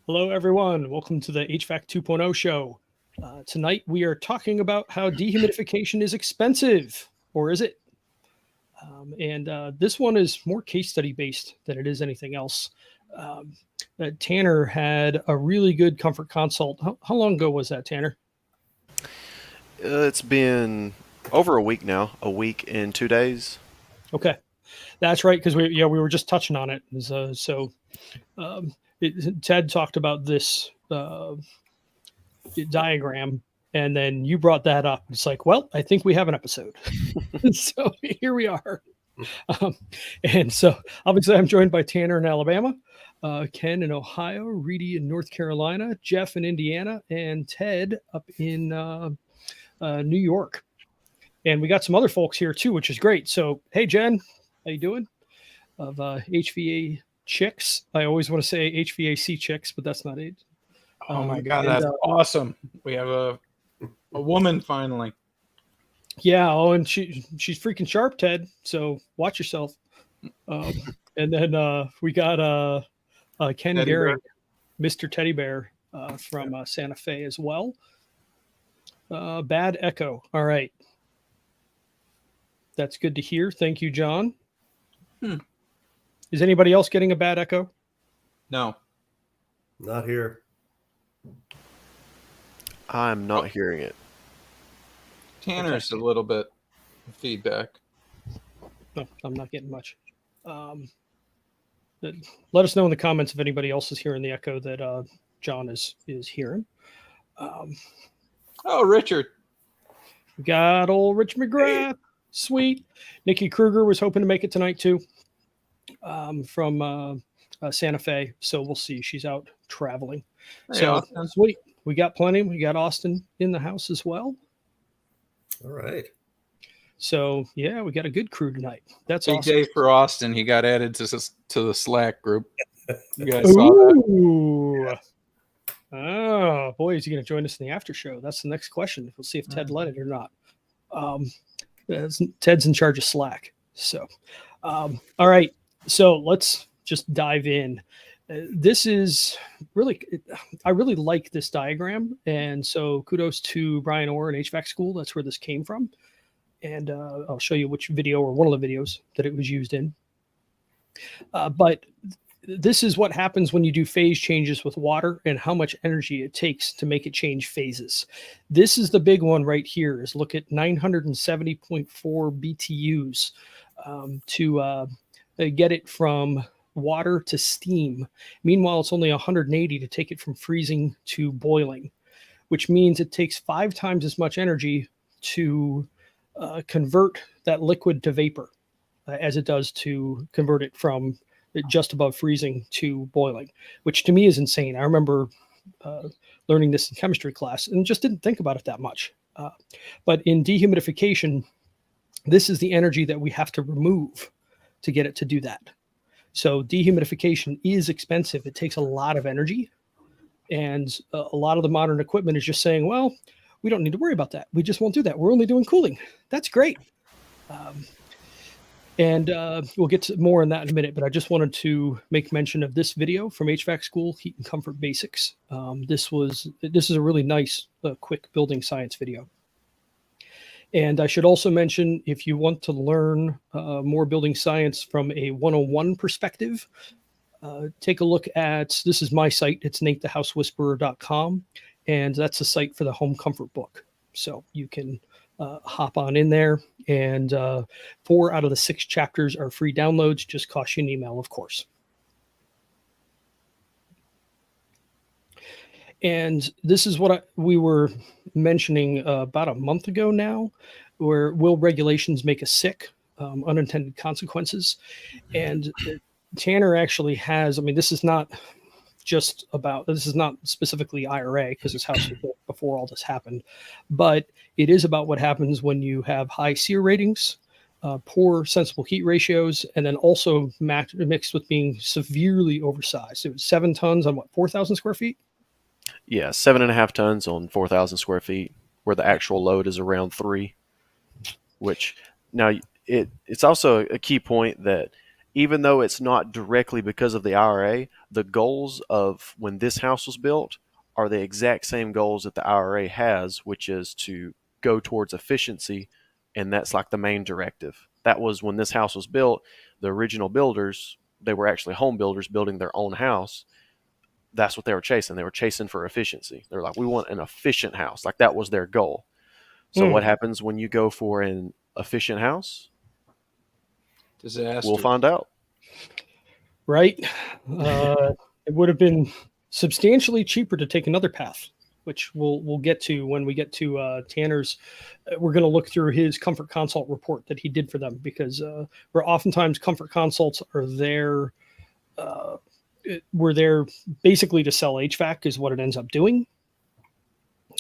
Hello, everyone. Welcome to the HVAC 2.0 show. Tonight, we are talking about how dehumidification is expensive, or is it? This one is more case study based than it is anything else. Tanner had a really good comfort consult. How long ago was that, Tanner? It's been over a week now, a week and 2 days. Okay, that's right, because we were just touching on it. Ted talked about this diagram, and then you brought that up. It's like, well, I think we have an episode. So here we are. And so obviously I'm joined by Tanner in Alabama, Ken in Ohio, Reedy in North Carolina, Jeff in Indiana, and Ted up in New York. And we got some other folks here too, which is great. So, hey, Jen, how you doing? Of HVA chicks. I always want to say HVAC chicks, but that's not it. Oh my God, that's awesome. We have a woman finally. Yeah, and she's freaking sharp, Ted. So watch yourself. And then we got Ken Gehring, Mr. Teddy Bear from Santa Fe as well. Bad echo. All right. That's good to hear. Thank you, John. Is anybody else getting a bad echo? No. Not here. I'm not hearing it. Tanner's a little bit of feedback. No, I'm not getting much. Let us know in the comments if anybody else is hearing the echo that John is hearing. Oh, Richard. We got old Rich McGrath. Sweet. Nikki Kruger was hoping to make it tonight too, from Santa Fe. So we'll see. She's out traveling. Hey, so Austin. Sweet. We got plenty. We got Austin in the house as well. All right. So yeah, we got a good crew tonight. That's Big awesome. day for Austin. He got added to the Slack group. You guys saw that? Ooh. Oh boy, is he going to join us in the after show? That's the next question. We'll see if Ted let it or not. Ted's in charge of Slack. So, all right. So let's just dive in. This is really, I really like this diagram. And so kudos to Brian Orr in HVAC school. That's where this came from. And I'll show you which video or one of the videos that it was used in. But this is what happens when you do phase changes with water and how much energy it takes to make it change phases. This is the big one right here, is look at 970.4 BTUs to get it from water to steam. Meanwhile, it's only 180 to take it from freezing to boiling, which means it takes 5 times as much energy to convert that liquid to vapor as it does to convert it from just above freezing to boiling, which to me is insane. I remember learning this in chemistry class and just didn't think about it that much. But in dehumidification, this is the energy that we have to remove to get it to do that. So dehumidification is expensive. It takes a lot of energy. And a lot of the modern equipment is just saying, well, we don't need to worry about that. We just won't do that. We're only doing cooling. That's great. And we'll get to more on that in a minute, but I just wanted to make mention of this video from HVAC School, Heat and Comfort Basics. This is a really nice, quick building science video. And I should also mention, if you want to learn more building science from a 101 perspective, take a look at, this is my site, it's NateTheHouseWhisperer.com, and that's the site for the home comfort book. So you can hop on in there, and 4 out of the 6 chapters are free downloads. Just cost you an email, of course. And this is what we were mentioning about a month ago now, where will regulations make us sick? Unintended consequences. And Tanner actually has, I mean, this is not specifically IRA, because this house was built before all this happened, but it is about what happens when you have high SEER ratings, poor sensible heat ratios, and then also mixed with being severely oversized. It was 7 tons on 4,000 square feet? Yeah, 7.5 tons on 4,000 square feet, where the actual load is around 3. Which now it's also a key point that even though it's not directly because of the IRA, the goals of when this house was built are the exact same goals that the IRA has, which is to go towards efficiency, and that's like the main directive. That was when this house was built, the original builders, they were actually home builders building their own house. That's what they were chasing. They were chasing for efficiency. They're like, we want an efficient house. Like that was their goal. So what happens when you go for an efficient house? Disaster. We'll find out. Right. It would have been substantially cheaper to take another path, which we'll get to when we get to Tanner's. We're going to look through his comfort consult report that he did for them, because where oftentimes comfort consults are there, we're there basically to sell HVAC is what it ends up doing.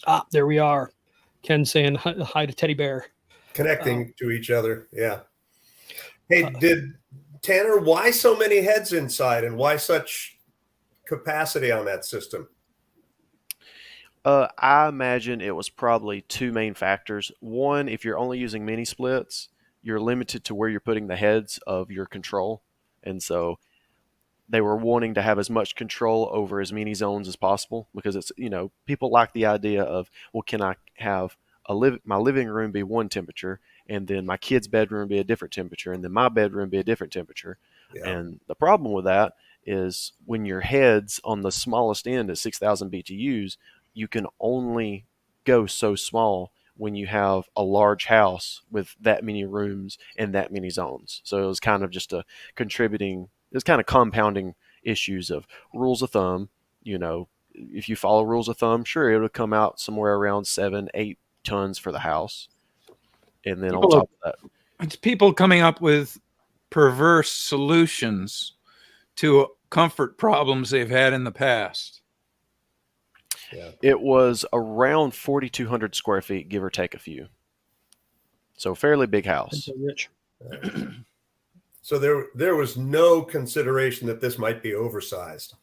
Ah, there we are. Ken saying hi to Teddy Bear. Connecting to each other. Yeah. Hey, Tanner, why so many heads inside and why such capacity on that system? I imagine it was probably two main factors. One, if you're only using mini splits, you're limited to where you're putting the heads of your control. And so they were wanting to have as much control over as many zones as possible, because it's, people like the idea of, well, can I have my living room be one temperature, and then my kid's bedroom be a different temperature, and then my bedroom be a different temperature. Yeah. And the problem with that is when your heads on the smallest end at 6,000 BTUs, you can only go so small when you have a large house with that many rooms and that many zones. So it was kind of just it's kind of compounding issues of rules of thumb. If you follow rules of thumb, sure, it would come out somewhere around 7-8 tons for the house. And then on top of that, it's people coming up with perverse solutions to comfort problems they've had in the past. Yeah. it was around 4,200 square feet, give or take a few. So fairly big house. Rich. So there was no consideration that this might be oversized.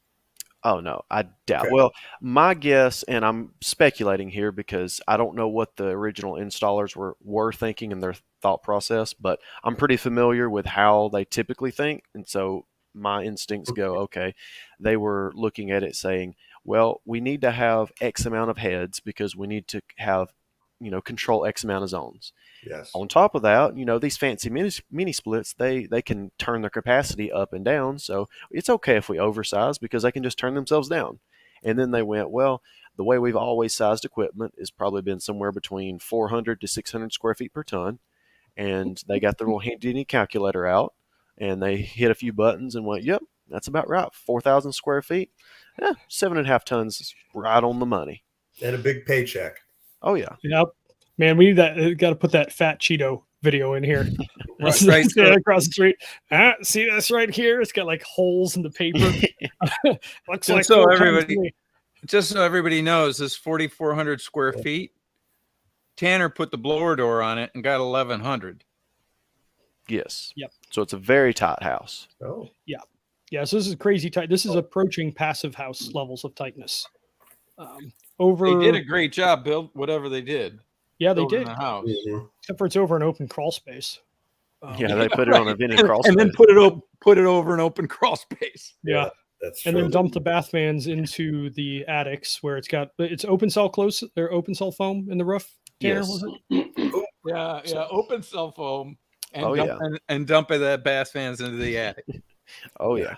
Oh, no, I doubt. Okay. Well, my guess, and I'm speculating here because I don't know what the original installers were thinking in their thought process, but I'm pretty familiar with how they typically think. And so my instincts go, okay, they were looking at it saying, well, we need to have X amount of heads because we need to have, control X amount of zones. Yes. On top of that, these fancy mini splits, they can turn their capacity up and down. So it's okay if we oversize because they can just turn themselves down. And then they went, well, the way we've always sized equipment has probably been somewhere between 400 to 600 square feet per ton. And they got their little handy calculator out and they hit a few buttons and went, yep, that's about right. 4,000 square feet, 7.5 tons is right on the money. And a big paycheck. Oh, yeah. Yep. Man, we need that. Got to put that fat Cheeto video in here. Right. Across the street. See this right here? It's got like holes in the paper. Looks Just like so everybody knows, this 4,400 square feet, Tanner put the blower door on it and got 1,100. Yes. Yep. So it's a very tight house. Oh. Yeah. Yeah. So this is crazy tight. This is approaching passive house levels of tightness. They did a great job, build whatever they did. Yeah, they did. The house. Mm-hmm. Except for it's over an open crawl space. Yeah, they put it on a vented crawl space. And then put it over an open crawl space. Yeah. That's and true. then dump the bath fans into the attics where it's open cell close or open cell foam in the roof. Tanner, Yes. was it? Yeah, open cell foam Oh, and dump the bath fans into the attic. Oh, yeah.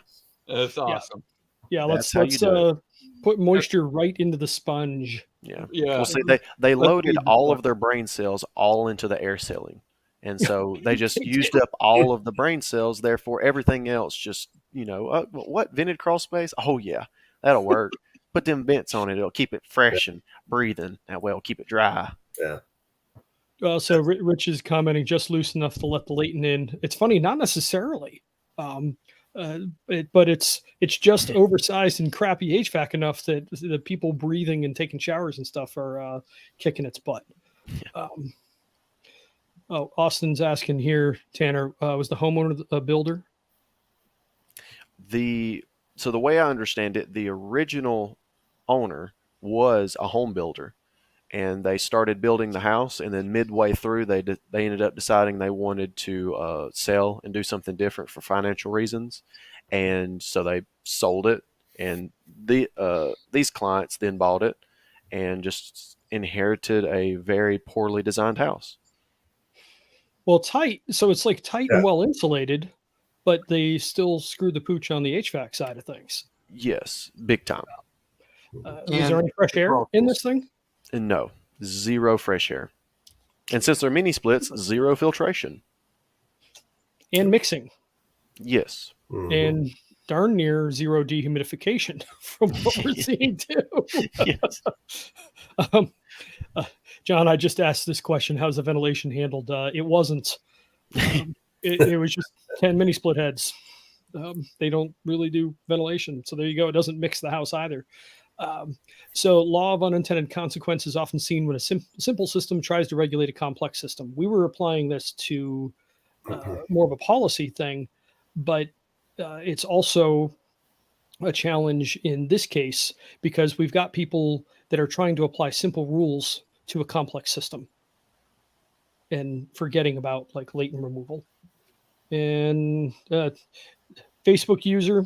That's awesome. Yeah, That's let's how you do it. put moisture right into the sponge. Yeah. Yeah. Well, see, they loaded feed all them. of their brain cells all into the air sealing. And so they just used up all of the brain cells. Therefore, everything else just, what? Vented crawl space? Oh, yeah, that'll work. Put them vents on it. It'll keep it fresh and breathing. That way it'll keep it dry. Yeah. So Rich is commenting just loose enough to let the latent in. It's funny, not necessarily. But it's just oversized and crappy HVAC enough that the people breathing and taking showers and stuff are kicking its butt. Austin's asking here, Tanner, was the homeowner a builder? So the way I understand it, the original owner was a home builder, and they started building the house. And then midway through, they ended up deciding they wanted to sell and do something different for financial reasons, and so they sold it. And these clients then bought it and just inherited a very poorly designed house. Well, tight. So it's like tight Yeah. and well insulated, but they still screwed the pooch on the HVAC side of things. Yes, big time. Is there any fresh air in this thing? And no, zero fresh air. And since they're mini splits, zero filtration. And mixing. Yes. And darn near zero dehumidification from what we're seeing too. Yes. John, I just asked this question. How's the ventilation handled? It wasn't. It was just 10 mini split heads. They don't really do ventilation. So there you go. It doesn't mix the house either. So law of unintended consequences often seen when a simple system tries to regulate a complex system. We were applying this to more of a policy thing, but it's also a challenge in this case because we've got people that are trying to apply simple rules to a complex system and forgetting about like latent removal. And Facebook user,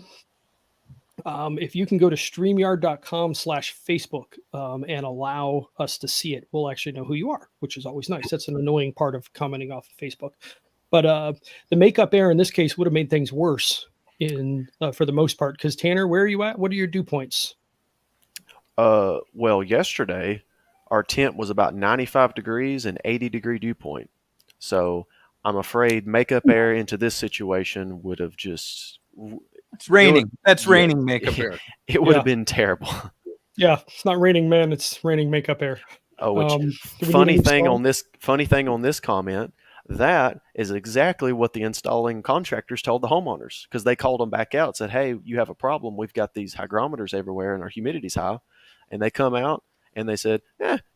if you can go to streamyard.com/Facebook and allow us to see it, we'll actually know who you are, which is always nice. That's an annoying part of commenting off of Facebook. But the makeup error in this case would have made things worse for the most part. Because Tanner, where are you at? What are your dew points? Well, yesterday our temp was about 95 degrees and 80-degree dew point. So I'm afraid makeup air into this situation would have just... It's raining. That's raining makeup air. It would have been terrible. Yeah, it's not raining men, it's raining makeup air. Oh, which funny thing on this comment, that is exactly what the installing contractors told the homeowners, because they called them back out and said, "Hey, you have a problem. We've got these hygrometers everywhere and our humidity's high." And they come out and they said,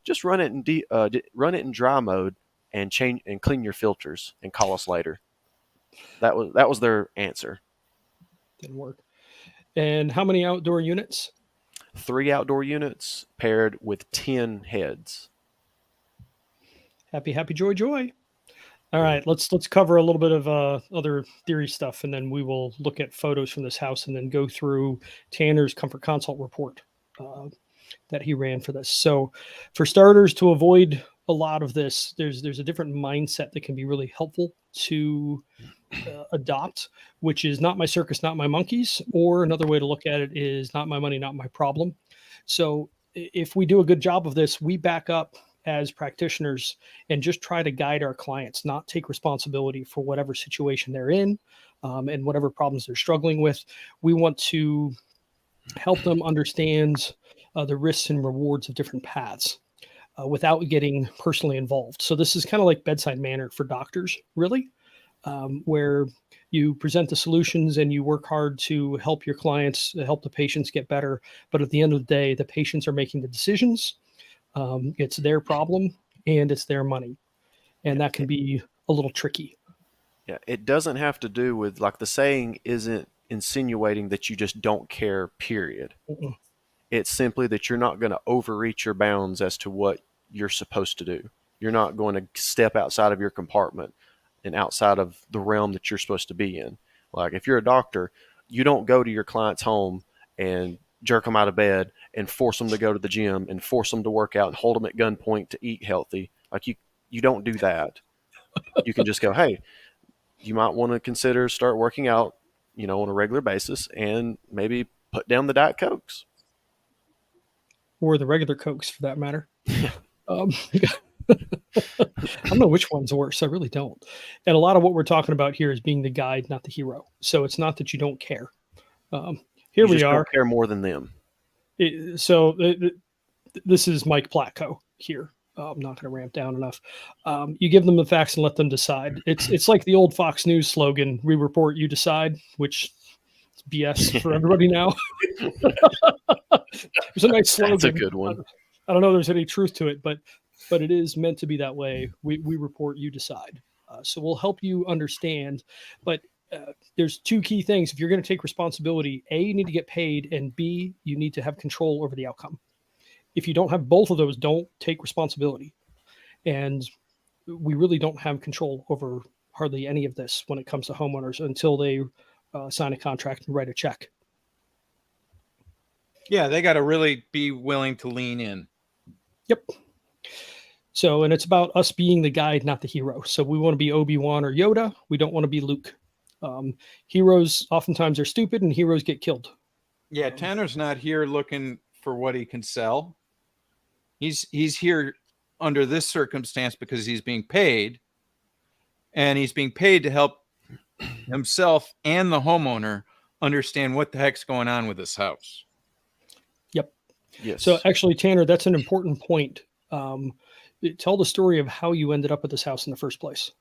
just run it in dry mode and change and clean your filters and call us later. That was their answer. Didn't work. And how many outdoor units? 3 outdoor units paired with 10 heads. Happy, joy, joy. All right, let's cover a little bit of other theory stuff, and then we will look at photos from this house and then go through Tanner's Comfort Consult report that he ran for this. So for starters, to avoid a lot of this, there's a different mindset that can be really helpful to adopt, which is not my circus, not my monkeys, or another way to look at it is not my money, not my problem. So if we do a good job of this, we back up as practitioners and just try to guide our clients, not take responsibility for whatever situation they're in and whatever problems they're struggling with. We want to help them understand the risks and rewards of different paths without getting personally involved. So this is kind of like bedside manner for doctors, really, where you present the solutions and you work hard to help your clients, help the patients get better. But at the end of the day, the patients are making the decisions. It's their problem and it's their money. And that can be a little tricky. Yeah, it doesn't have to do with, like, the saying isn't insinuating that you just don't care, period. Mm-mm. It's simply that you're not going to overreach your bounds as to what you're supposed to do. You're not going to step outside of your compartment and outside of the realm that you're supposed to be in. Like, if you're a doctor, you don't go to your client's home and jerk them out of bed and force them to go to the gym and force them to work out and hold them at gunpoint to eat healthy. Like, you don't do that. You can just go, "Hey, you might want to consider start working out, on a regular basis, and maybe put down the Diet Cokes." Or the regular Cokes, for that matter. I don't know which one's worse. I really don't. And a lot of what we're talking about here is being the guide, not the hero. So it's not that you don't care. Here we are. Don't care more than them. This is Mike Platko here. I'm not going to ramp down enough. You give them the facts and let them decide. It's like the old Fox News slogan: "We report, you decide," which is BS for everybody now. It's a nice slogan. That's a good one. I don't know if there's any truth to it, but it is meant to be that way. We report, you decide. So we'll help you understand. But there's 2 key things. If you're going to take responsibility, A, you need to get paid, and B, you need to have control over the outcome. if you don't have both of those, don't take responsibility. And we really don't have control over hardly any of this when it comes to homeowners until they sign a contract and write a check. Yeah, they got to really be willing to lean in. Yep. So, and it's about us being the guide, not the hero. So we want to be Obi-Wan or Yoda. We don't want to be Luke. Heroes oftentimes are stupid and heroes get killed. Yeah, Tanner's not here looking for what he can sell. He's here under this circumstance because he's being paid, and he's being paid to help himself and the homeowner understand what the heck's going on with this house. Yep. Yes. So actually, Tanner, that's an important point. Tell the story of how you ended up at this house in the first place.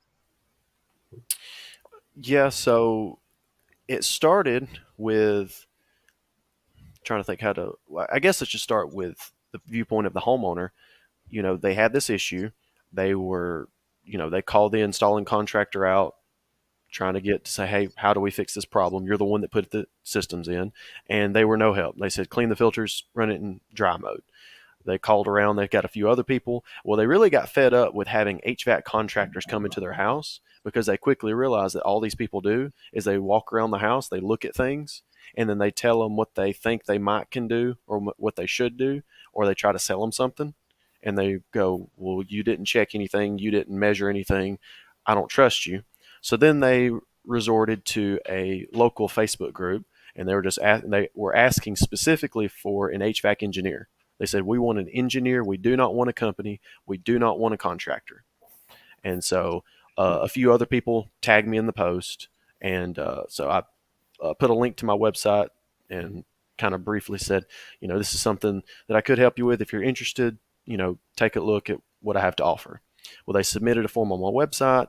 Yeah, so it started with trying to think how to. I guess let's just start with the viewpoint of the homeowner. You know, they had this issue. They were, they called the installing contractor out, trying to get to say, hey, how do we fix this problem? You're the one that put the systems in, and they were no help. They said, clean the filters, run it in dry mode. They called around. They got a few other people. Well, they really got fed up with having HVAC contractors come into their house because they quickly realized that all these people do is they walk around the house, they look at things, and then they tell them what they think they might can do or what they should do, or they try to sell them something. And they go, well, you didn't check anything. You didn't measure anything. I don't trust you. So then they resorted to a local Facebook group, and they were asking specifically for an HVAC engineer. They said, we want an engineer. We do not want a company. We do not want a contractor. And so a few other people tagged me in the post. And so I put a link to my website and kind of briefly said, this is something that I could help you with. If you're interested, take a look at what I have to offer. Well, they submitted a form on my website,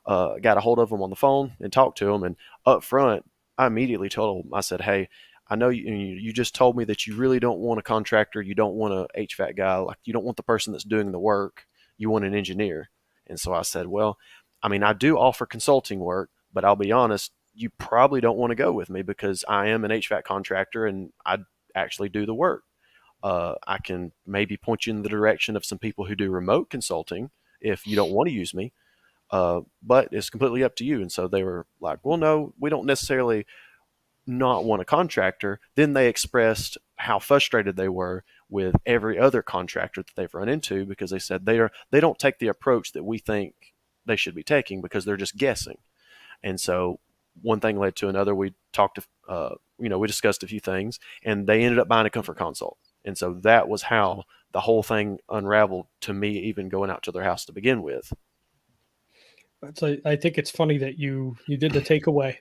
got a hold of them on the phone and talked to them. And up front, I immediately told them, I said, hey, I know you just told me that you really don't want a contractor. You don't want a HVAC guy. Like, you don't want the person that's doing the work. You want an engineer. And so I said, well, I mean, I do offer consulting work, but I'll be honest, you probably don't want to go with me because I am an HVAC contractor and I actually do the work. I can maybe point you in the direction of some people who do remote consulting if you don't want to use me. But it's completely up to you. And so they were like, well, no, we don't necessarily not want a contractor. Then they expressed how frustrated they were with every other contractor that they've run into because they said they don't take the approach that we think they should be taking because they're just guessing. And so one thing led to another. We talked to, we discussed a few things, and they ended up buying a comfort consult. And so that was how the whole thing unraveled to me even going out to their house to begin with. So I think it's funny that you did the takeaway,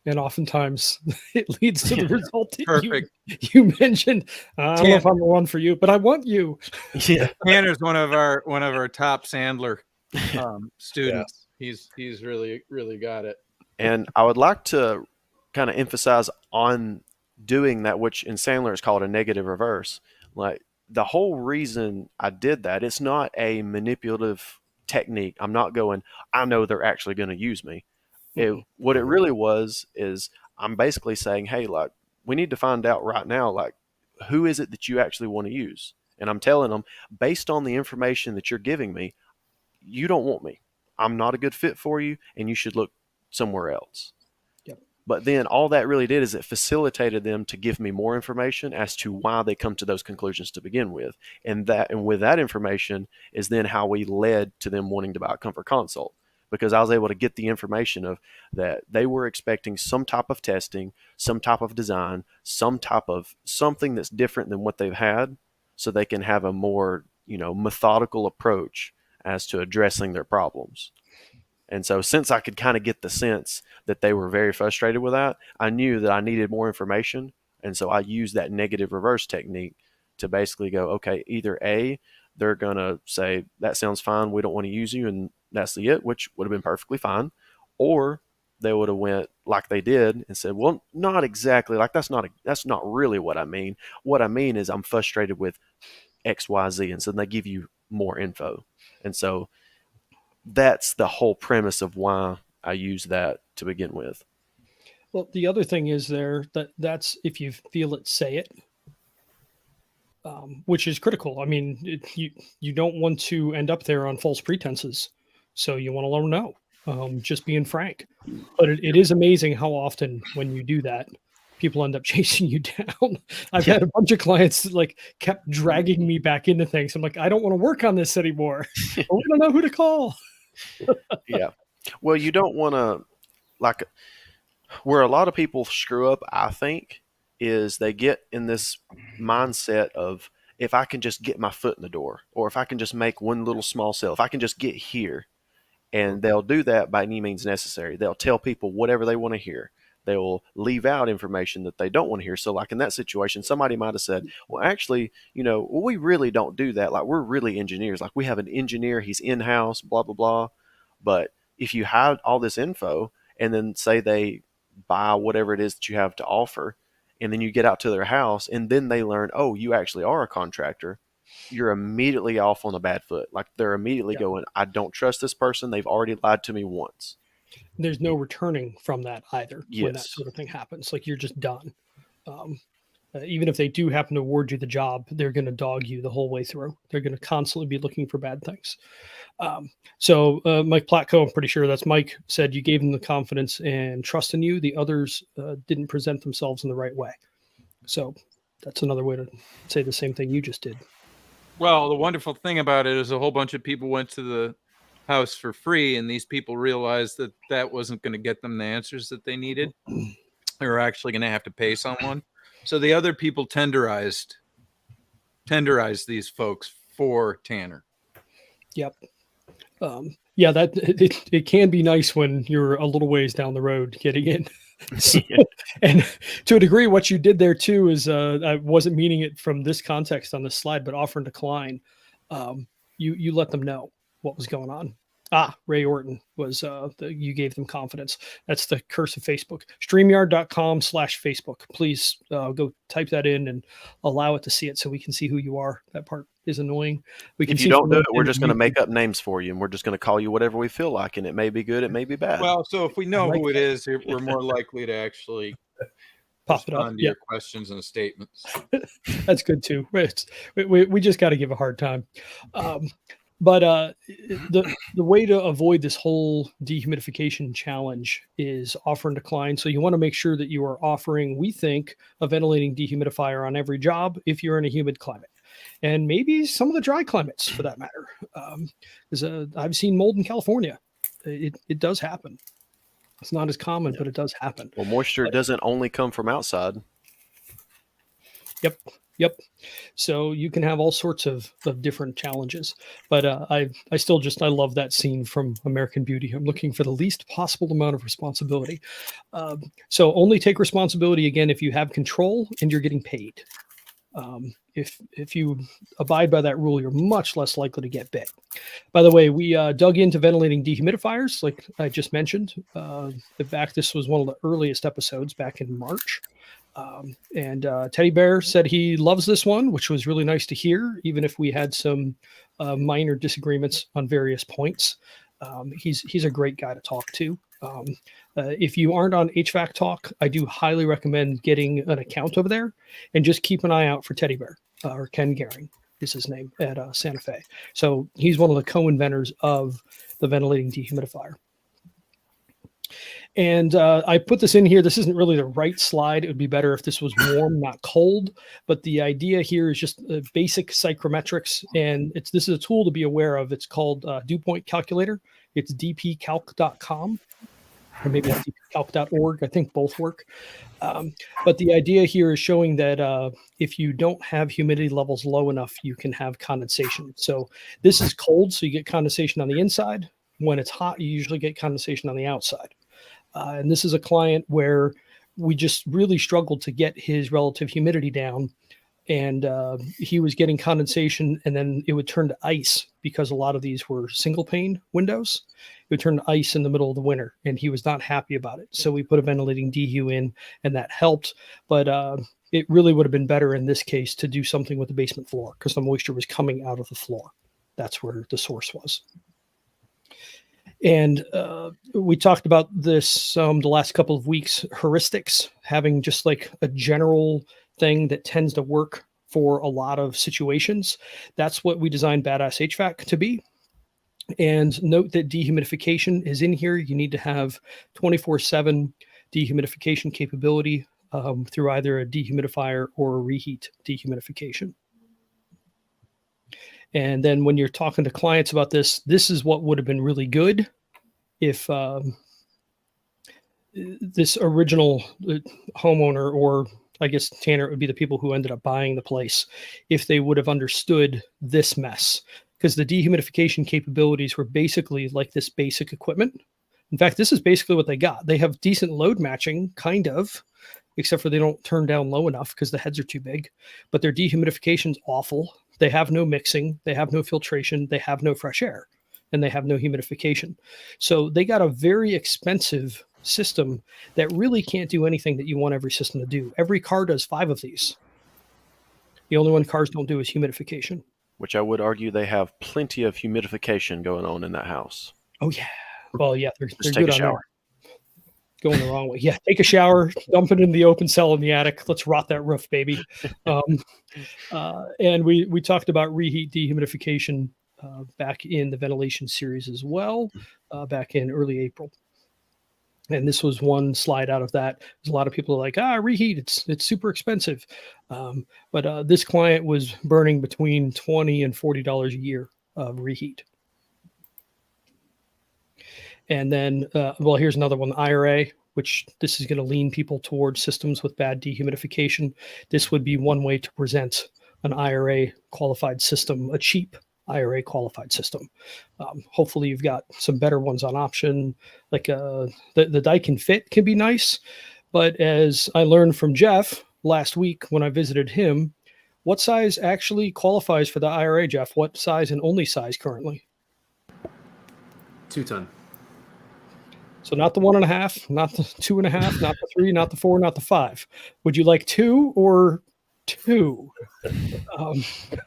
and oftentimes it leads to the result that Perfect. you mentioned. I don't know if I'm the one for you, but I want you. Yeah. Tanner's one of our top Sandler students. Yeah. He's really got it. And I would like to kind of emphasize on doing that, which in Sandler is called a negative reverse. Like, the whole reason I did that, it's not a manipulative technique. I'm not going, I know they're actually going to use me. What it really was is I'm basically saying, hey, like, we need to find out right now, like, who is it that you actually want to use? And I'm telling them, based on the information that you're giving me, you don't want me. I'm not a good fit for you, and you should look somewhere else. Yep. But then all that really did is it facilitated them to give me more information as to why they come to those conclusions to begin with. And with that information is then how we led to them wanting to buy a comfort consult, because I was able to get the information of that they were expecting some type of testing, some type of design, some type of something that's different than what they've had, so they can have a more, methodical approach as to addressing their problems. And so since I could kind of get the sense that they were very frustrated with that, I knew that I needed more information. And so I used that negative reverse technique to basically go, okay, either A, they're going to say, that sounds fine, we don't want to use you, and that's it, which would have been perfectly fine. Or they would have went like they did and said, well, not exactly, like that's not really what I mean. What I mean is I'm frustrated with X, Y, Z. And so they give you more info. And so that's the whole premise of why I use that to begin with. Well, the other thing is that's if you feel it, say it. which is critical. I mean, you don't want to end up there on false pretenses, so you want to let them know, just being frank. But it is amazing how often when you do that, people end up chasing you down. I've had a bunch of clients that like kept dragging me back into things. I'm like, I don't want to work on this anymore. We don't know who to call. Yeah. Well, you don't want to, like, where a lot of people screw up, I think, is they get in this mindset of, if I can just get my foot in the door, or if I can just make one little small sale, if I can just get here, and they'll do that by any means necessary. They'll tell people whatever they want to hear. They will leave out information that they don't want to hear. So like in that situation, somebody might have said, well, actually, we really don't do that. Like, we're really engineers. Like, we have an engineer, he's in-house, blah, blah, blah. But if you have all this info and then say they buy whatever it is that you have to offer, and then you get out to their house and then they learn, oh, you actually are a contractor, you're immediately off on a bad foot. Like, they're immediately going, I don't trust this person. They've already lied to me once. There's no returning from that either. Yes. When that sort of thing happens, like, you're just done. Even if they do happen to award you the job, they're going to dog you the whole way through. They're going to constantly be looking for bad things. So Mike Platko, I'm pretty sure that's Mike, said you gave them the confidence and trust in you. The others didn't present themselves in the right way. So that's another way to say the same thing you just did. Well, the wonderful thing about it is a whole bunch of people went to the house for free, and these people realized that that wasn't going to get them the answers that they needed. They were actually going to have to pay someone. So the other people tenderized these folks for Tanner. Yep. Yeah, that it can be nice when you're a little ways down the road getting in. And to a degree, what you did there too is I wasn't meaning it from this context on this slide, but offer and decline. You let them know what was going on. Ray Orton was you gave them confidence. That's the curse of Facebook. StreamYard.com/Facebook. Please go type that in and allow it to see it so we can see who you are. That part is annoying. We can if you don't do it, we're just going to make up names for you, and we're just going to call you whatever we feel like, and it may be good, it may be bad. Well, so if we know who it is, we're more likely to actually pop it up to your questions and statements. That's good too. We just got to give a hard time. But the way to avoid this whole dehumidification challenge is offer and decline. So you want to make sure that you are offering, we think, a ventilating dehumidifier on every job if you're in a humid climate, and maybe some of the dry climates for that matter. Because I've seen mold in California. It does happen. It's not as common, but it does happen. Well, moisture doesn't only come from outside. Yep. So you can have all sorts of different challenges, but I love that scene from American Beauty. I'm looking for the least possible amount of responsibility. So only take responsibility again if you have control and you're getting paid. If you abide by that rule, you're much less likely to get bit. By the way, we dug into ventilating dehumidifiers, like I just mentioned. In fact, this was one of the earliest episodes back in March. And Teddy Bear said he loves this one, which was really nice to hear, even if we had some minor disagreements on various points. He's a great guy to talk to. If you aren't on HVAC Talk, I do highly recommend getting an account over there and just keep an eye out for Teddy Bear, or Ken Gehring is his name, at Santa Fe. So he's one of the co-inventors of the ventilating dehumidifier. And I put this in here. This isn't really the right slide. It would be better if this was warm, not cold. But the idea here is just basic psychrometrics. And this is a tool to be aware of. It's called Dew Point Calculator. It's dpcalc.com. Or maybe it's dpcalc.org. I think both work. But the idea here is showing that if you don't have humidity levels low enough, you can have condensation. So this is cold, so you get condensation on the inside. When it's hot, you usually get condensation on the outside. And this is a client where we just really struggled to get his relative humidity down. And he was getting condensation, and then it would turn to ice because a lot of these were single pane windows. It would turn to ice in the middle of the winter, and he was not happy about it. So we put a ventilating dehu in, and that helped. But it really would have been better in this case to do something with the basement floor because the moisture was coming out of the floor. That's where the source was. And we talked about this the last couple of weeks, heuristics, having just like a general thing that tends to work for a lot of situations. That's what we designed Badass HVAC to be. And note that dehumidification is in here. You need to have 24/7 dehumidification capability through either a dehumidifier or a reheat dehumidification. And then when you're talking to clients about this, this is what would have been really good if this original homeowner, or I guess Tanner, it would be the people who ended up buying the place, if they would have understood this mess. Because the dehumidification capabilities were basically like this basic equipment. In fact, this is basically what they got. They have decent load matching, kind of, except for they don't turn down low enough because the heads are too big. But their dehumidification is awful. They have no mixing. They have no filtration. They have no fresh air. And they have no humidification. So they got a very expensive system that really can't do anything that you want every system to do. Every car does 5 of these. The only one cars don't do is humidification. Which I would argue they have plenty of humidification going on in that house. Oh, yeah. Well, yeah, they're Just good take a on shower. that. Going the wrong way. Yeah, take a shower, dump it in the open cell in the attic. Let's rot that roof, baby. And we talked about reheat dehumidification back in the ventilation series as well, back in early April. And this was one slide out of that. There's a lot of people are like, reheat, it's super expensive. But this client was burning between $20 and $40 a year of reheat. And then, well, here's another one, the IRA, which this is going to lean people towards systems with bad dehumidification. This would be one way to present an IRA qualified system, a cheap IRA qualified system. Hopefully you've got some better ones on option. Like the Daikin Fit can be nice, but as I learned from Jeff last week when I visited him, what size actually qualifies for the IRA, Jeff? What size and only size currently? 2 ton. So not the 1.5, not the 2.5, not the 3, not the 4, not the 5. Would you like 2 or 2?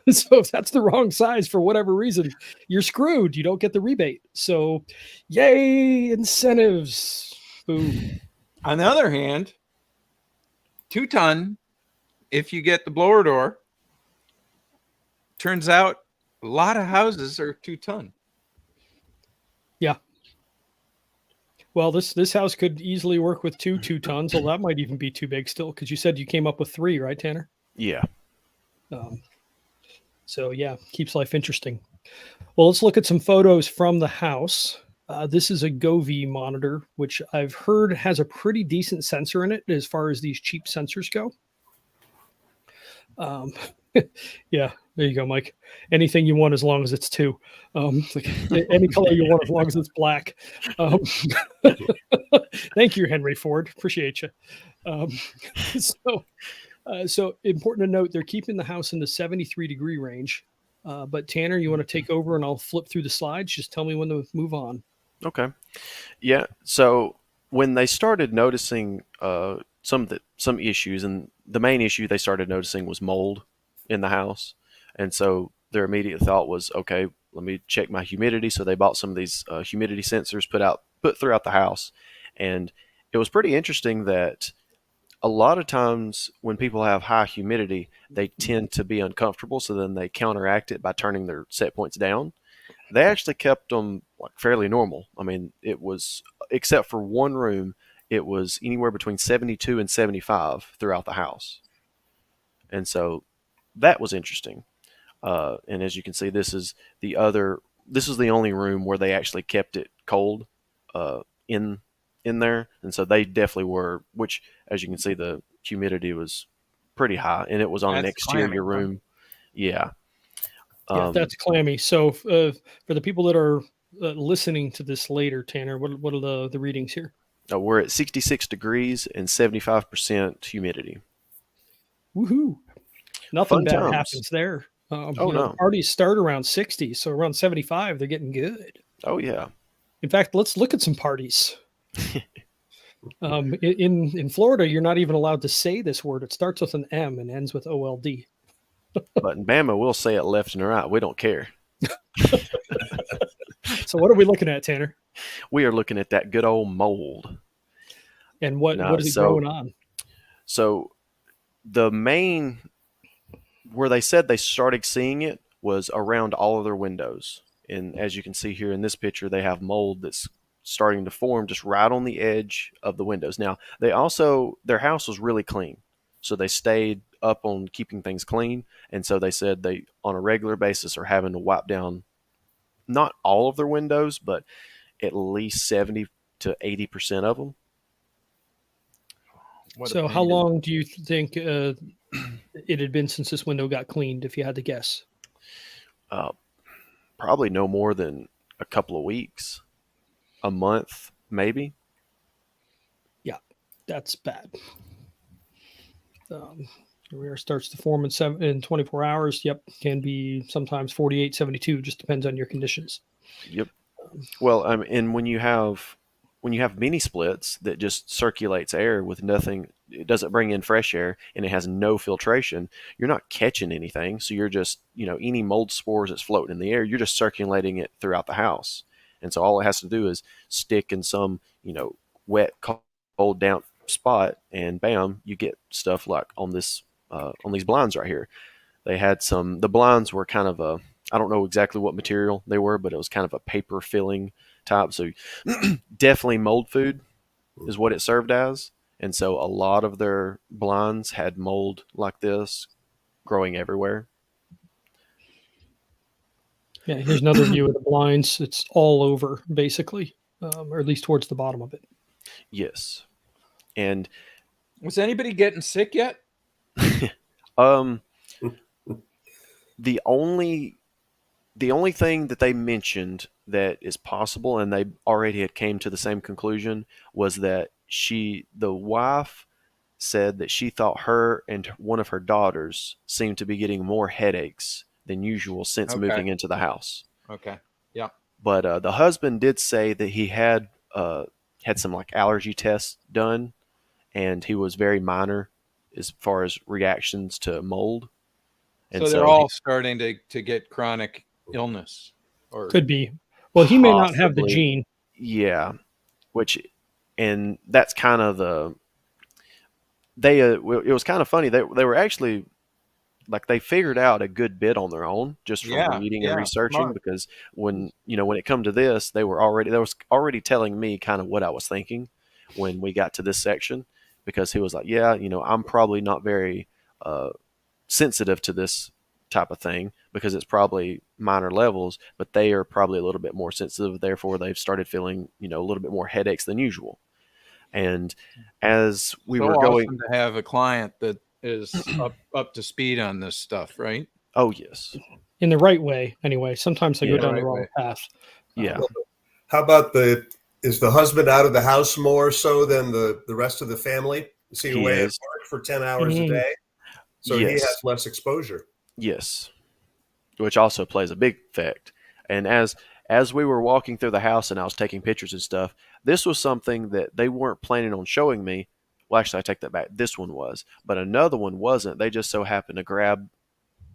So if that's the wrong size for whatever reason, you're screwed. You don't get the rebate. So yay, incentives. Boom. On the other hand, 2 ton, if you get the blower door, turns out a lot of houses are 2 ton. Yeah. Well, this house could easily work with 2 tons. So that might even be too big still, because you said you came up with 3, right, Tanner? Yeah. So yeah, keeps life interesting. Well, let's look at some photos from the house. This is a Govee monitor, which I've heard has a pretty decent sensor in it as far as these cheap sensors go. Yeah, there you go, Mike. Anything you want as long as it's 2. Like any color you want as long as it's black. Thank you, Henry Ford. Appreciate you. So important to note, they're keeping the house in the 73-degree range. But Tanner, you want to take over and I'll flip through the slides? Just tell me when to move on. Okay. Yeah. So when they started noticing some issues, and the main issue they started noticing was mold in the house, and so their immediate thought was, okay, let me check my humidity. So they bought some of these humidity sensors put throughout the house, and it was pretty interesting that a lot of times when people have high humidity, they tend to be uncomfortable. So then they counteract it by turning their set points down. They actually kept them like fairly normal. I mean, it was, except for one room, it was anywhere between 72 and 75 throughout the house. And so that was interesting. And as you can see, this is the only room where they actually kept it cold in there. And so they definitely were, which as you can see, the humidity was pretty high, and it was on an exterior room. Yeah. Yeah, that's clammy. So for the people that are listening to this later, Tanner, what are the readings here? We're at 66 degrees and 75% humidity. Woohoo! Nothing Fun bad times. happens there. No. Parties start around 60, so around 75, they're getting good. Oh yeah. In fact, let's look at some parties. In Florida, you're not even allowed to say this word. It starts with an M and ends with OLD. But in Bama, we'll say it left and right. We don't care. So what are we looking at, Tanner? We are looking at that good old mold. And what is it growing on? So the main where they said they started seeing it was around all of their windows. And as you can see here in this picture, they have mold that's starting to form just right on the edge of the windows. Now, their house was really clean. So they stayed up on keeping things clean. And so they said they, on a regular basis, are having to wipe down not all of their windows, but at least 70 to 80% of them. So how long do you think it had been since this window got cleaned, if you had to guess? Probably no more than a couple of weeks, a month, maybe. Yeah, that's bad. Rear starts to form in 24 hours. Yep, can be sometimes 48, 72. Just depends on your conditions. Yep. Well, and when you have mini splits that just circulates air with nothing, it doesn't bring in fresh air, and it has no filtration, you're not catching anything. So you're just, any mold spores that's floating in the air, you're just circulating it throughout the house. And so all it has to do is stick in some, wet, cold, damp spot, and bam, you get stuff like on these blinds right here. They had the blinds were kind of I don't know exactly what material they were, but it was kind of a paper filling type. So definitely mold food is what it served as. And so a lot of their blinds had mold like this growing everywhere. Yeah, here's another view of the blinds. It's all over, basically, or at least towards the bottom of it. Yes. And was anybody getting sick yet? The only thing that they mentioned that is possible, and they already had came to the same conclusion, was that the wife said that she thought her and one of her daughters seemed to be getting more headaches than usual since moving into the house. Okay. Yeah. But the husband did say that he had some like allergy tests done, and he was very minor as far as reactions to mold. And so they're all starting to get chronic illness, or could be. Well, he may not have the possibly. gene. Yeah, and that's kind of it was kind of funny. They were actually like they figured out a good bit on their own just from reading and researching. Smart. Because when it come to this, they was already telling me kind of what I was thinking when we got to this section, because he was like, yeah, I'm probably not very sensitive to this type of thing because it's probably minor levels, but they are probably a little bit more sensitive. Therefore, they've started feeling, a little bit more headaches than usual. And as we were going, awesome to have a client that is up to speed on this stuff, right? Oh yes, in the right way. Anyway, sometimes they go down the wrong path. Yeah. How about is the husband out of the house more so than the rest of the family? Is he away at work for 10 hours a day? So he has less exposure. Yes, which also plays a big effect. And as we were walking through the house and I was taking pictures and stuff, this was something that they weren't planning on showing me. Well, actually, I take that back. This one was, but another one wasn't. They just so happened to grab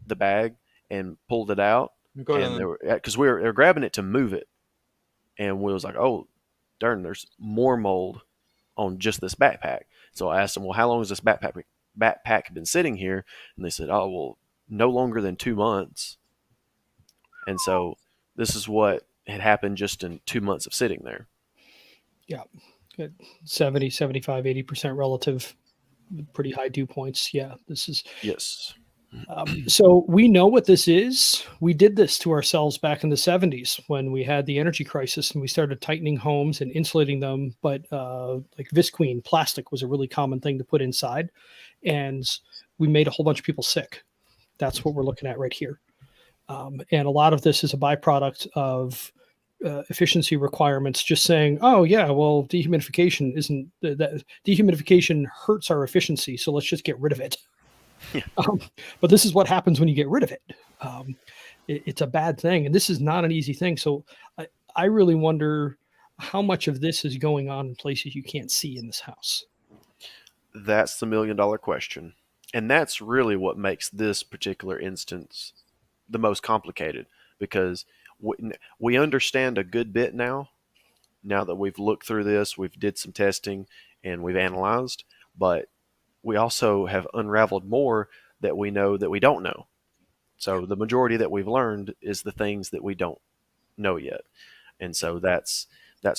the bag and pulled it out, because they were grabbing it to move it, and we was like, "Oh, darn! There's more mold on just this backpack." So I asked them, "Well, how long has this backpack been sitting here?" And they said, "Oh, well, no longer than 2 months." And so this is what had happened just in 2 months of sitting there. Yeah. Good. 70, 75, 80% relative, pretty high dew points. Yeah. This is. Yes. So we know what this is. We did this to ourselves back in the 70s when we had the energy crisis and we started tightening homes and insulating them. But like visqueen, plastic was a really common thing to put inside. And we made a whole bunch of people sick. That's what we're looking at right here. And a lot of this is a byproduct of efficiency requirements, just saying, oh yeah, well, dehumidification isn't that dehumidification hurts our efficiency. So let's just get rid of it. Yeah. But this is what happens when you get rid of it. It's a bad thing. And this is not an easy thing. So I really wonder how much of this is going on in places you can't see in this house. That's the $1 million question. And that's really what makes this particular instance the most complicated, because we understand a good bit now that we've looked through this, we've did some testing and we've analyzed, but we also have unraveled more that we know that we don't know. So the majority that we've learned is the things that we don't know yet. And so that's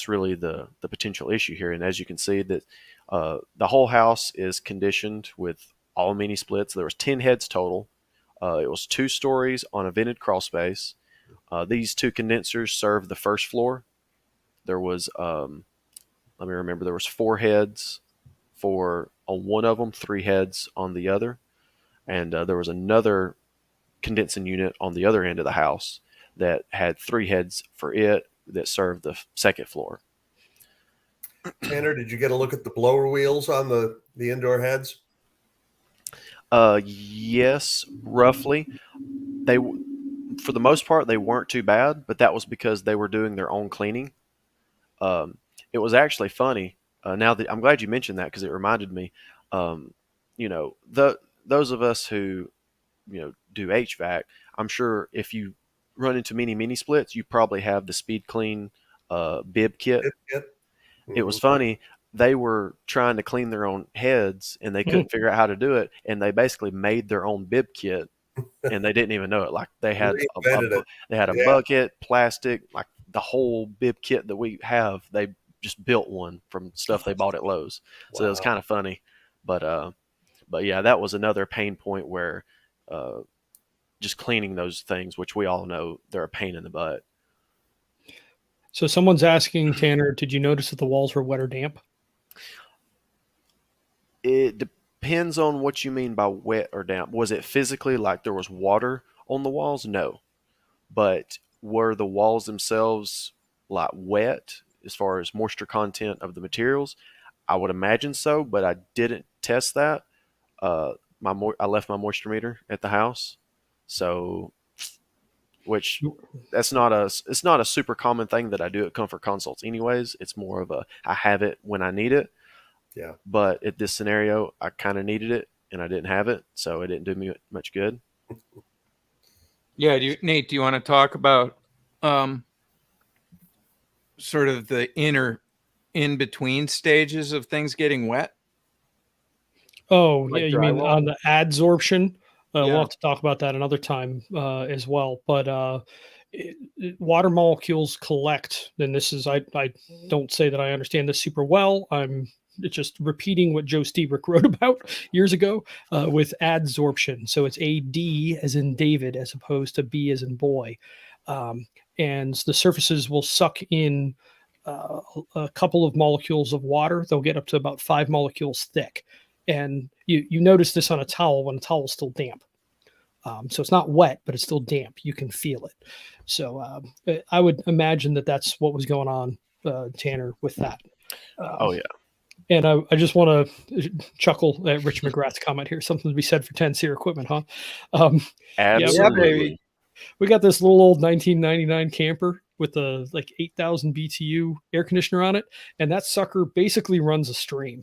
really the potential issue here. And as you can see, that the whole house is conditioned with all mini splits. There was 10 heads total. It was 2 stories on a vented crawl space. These 2 condensers served the first floor. There was let me remember, there was 4 heads on one of them, 3 heads on the other, and there was another condensing unit on the other end of the house that had 3 heads for it that served the second floor. Tanner, did you get a look at the blower wheels on the indoor heads? Yes, roughly. They, for the most part, they weren't too bad, but that was because they were doing their own cleaning. It was actually funny. Now that I'm glad you mentioned that, because it reminded me. Those of us who do HVAC, I'm sure if you run into mini splits, you probably have the Speed Clean bib kit. Mm-hmm. It was funny. They were trying to clean their own heads, and they couldn't figure out how to do it, and they basically made their own bib kit, and they didn't even know it. Like they had a bucket, plastic, like the whole bib kit that we have. They just built one from stuff they bought at Lowe's. So it was kind of funny, but yeah, that was another pain point where just cleaning those things, which we all know they're a pain in the butt. So someone's asking, Tanner, did you notice that the walls were wet or damp? It depends on what you mean by wet or damp. Was it physically like there was water on the walls? No. But were the walls themselves like wet as far as moisture content of the materials? I would imagine so, but I didn't test that. I left my moisture meter at the house, so it's not a super common thing that I do at comfort consults. Anyways, it's more of I have it when I need it. Yeah. But at this scenario, I kind of needed it and I didn't have it, so it didn't do me much good. Yeah, Nate, do you want to talk about sort of the in between stages of things getting wet? Oh, Like yeah, you mean drywall? on the adsorption? Yeah. We'll have to talk about that another time as well. But water molecules collect, and this is I don't say that I understand this super well. I'm just repeating what Joe Stebrick wrote about years ago with adsorption. So it's AD as in David, as opposed to B as in boy. And the surfaces will suck in a couple of molecules of water. They'll get up to about 5 molecules thick. And you notice this on a towel when the towel is still damp. So it's not wet, but it's still damp. You can feel it. So I would imagine that that's what was going on, Tanner, with that. Oh, yeah. And I just want to chuckle at Rich McGrath's comment here. Something to be said for 10-seer equipment, huh? Absolutely. We got this little old 1999 camper with a like 8,000 BTU air conditioner on it. And that sucker basically runs a stream.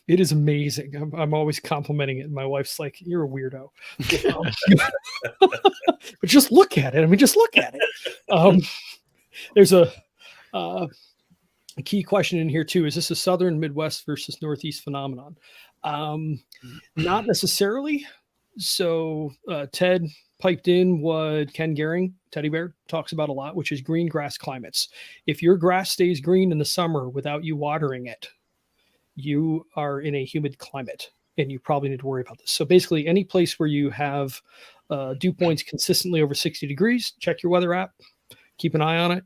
It is amazing. I'm always complimenting it. And my wife's like, you're a weirdo. But just look at it. I mean, just look at it. There's a key question in here too. Is this a Southern, Midwest versus Northeast phenomenon? Not necessarily. So Ted piped in what Ken Gehring, Teddy Bear, talks about a lot, which is green grass climates. If your grass stays green in the summer without you watering it, you are in a humid climate, and you probably need to worry about this. So basically, any place where you have dew points consistently over 60 degrees, check your weather app, keep an eye on it.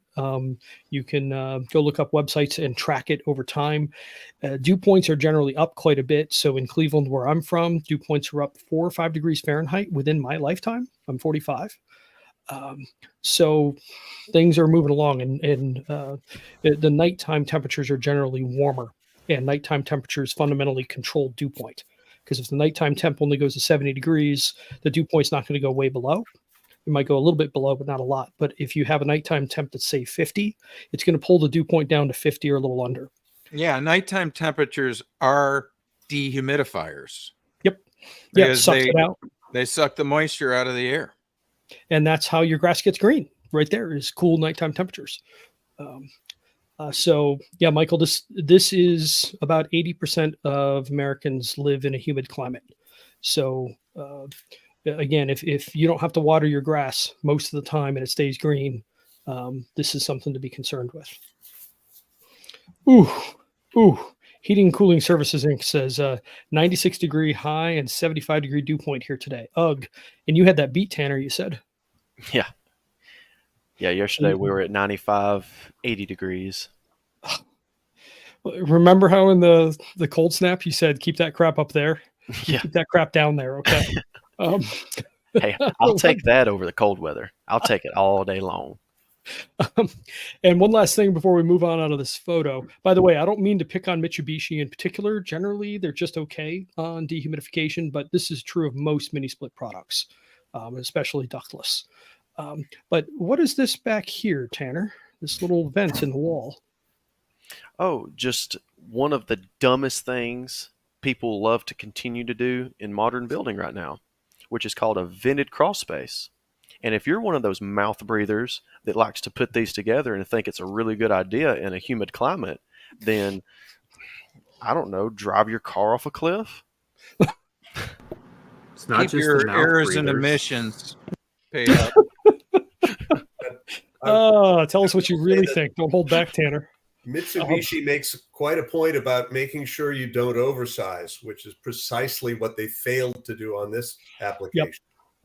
You can go look up websites and track it over time. Dew points are generally up quite a bit. So in Cleveland, where I'm from, dew points are up 4 or 5 degrees Fahrenheit within my lifetime. I'm 45. So things are moving along, and the nighttime temperatures are generally warmer. And nighttime temperatures fundamentally control dew point, because if the nighttime temp only goes to 70 degrees, the dew point's not going to go way below. It might go a little bit below, but not a lot. But if you have a nighttime temp that's say 50, it's going to pull the dew point down to 50 or a little under. Yeah, nighttime temperatures are dehumidifiers. Yep. Yeah, Because sucks it out. They suck the moisture out of the air. And that's how your grass gets green. Right there is cool nighttime temperatures. So yeah, Michael, this is about 80% of Americans live in a humid climate. So again, if you don't have to water your grass most of the time and it stays green, this is something to be concerned with. Ooh. Heating and Cooling Services Inc. says 96-degree high and 75-degree dew point here today. Ugh. And you had that beat, Tanner, you said. Yeah. Yeah, yesterday we were at 95, 80 degrees. Remember how in the cold snap you said, keep that crap up there? Yeah. Keep that crap down there, okay? Hey, I'll take that over the cold weather. I'll take it all day long. And one last thing before we move on out of this photo. By the way, I don't mean to pick on Mitsubishi in particular. Generally, they're just okay on dehumidification, but this is true of most mini split products, especially ductless. But what is this back here, Tanner? This little vent in the wall. Oh, just one of the dumbest things people love to continue to do in modern building right now, which is called a vented crawl space. And if you're one of those mouth breathers that likes to put these together and think it's a really good idea in a humid climate, then, I don't know, drive your car off a cliff. It's not Keep just your the mouth errors and breathers. emissions paid up. Tell us what you really think. Don't hold back, Tanner. Mitsubishi makes quite a point about making sure you don't oversize, which is precisely what they failed to do on this application.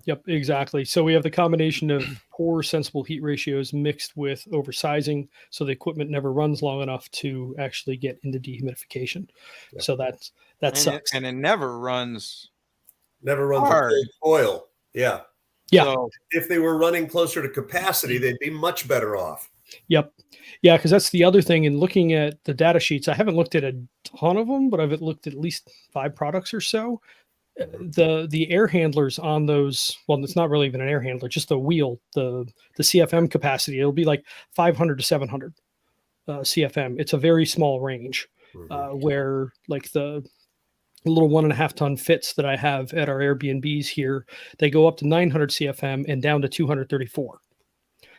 Yep, exactly. So we have the combination of poor sensible heat ratios mixed with oversizing, so the equipment never runs long enough to actually get into dehumidification. Yep. So that sucks. And it never runs. Never runs Hard. with oil. Yeah. Yeah. So If they were running closer to capacity, they'd be much better off. Yep. Yeah, because that's the other thing. In looking at the data sheets, I haven't looked at a ton of them, but I've looked at least 5 products or so. The air handlers on those, well, it's not really even an air handler, just the wheel, the CFM capacity, it'll be like 500 to 700 CFM. It's a very small range, where like the little 1.5 ton fits that I have at our Airbnbs here, they go up to 900 CFM and down to 234.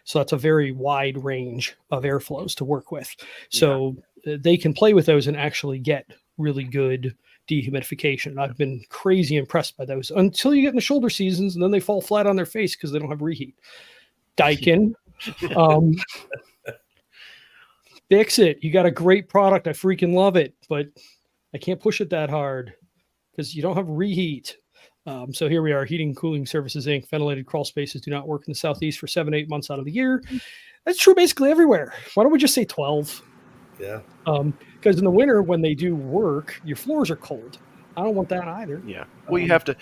So that's a very wide range of airflows to work with. So they can play with those and actually get really good dehumidification. I've been crazy impressed by those until you get in the shoulder seasons, and then they fall flat on their face because they don't have reheat. Daikin, fix it. You got a great product. I freaking love it, but I can't push it that hard because you don't have reheat. So here we are, Heating and Cooling Services Inc. Ventilated crawl spaces do not work in the Southeast for 7-8 months out of the year. That's true basically everywhere. Why don't we just say 12? Yeah. Because in the winter, when they do work, your floors are cold. I don't want that either. Yeah. Well, you have to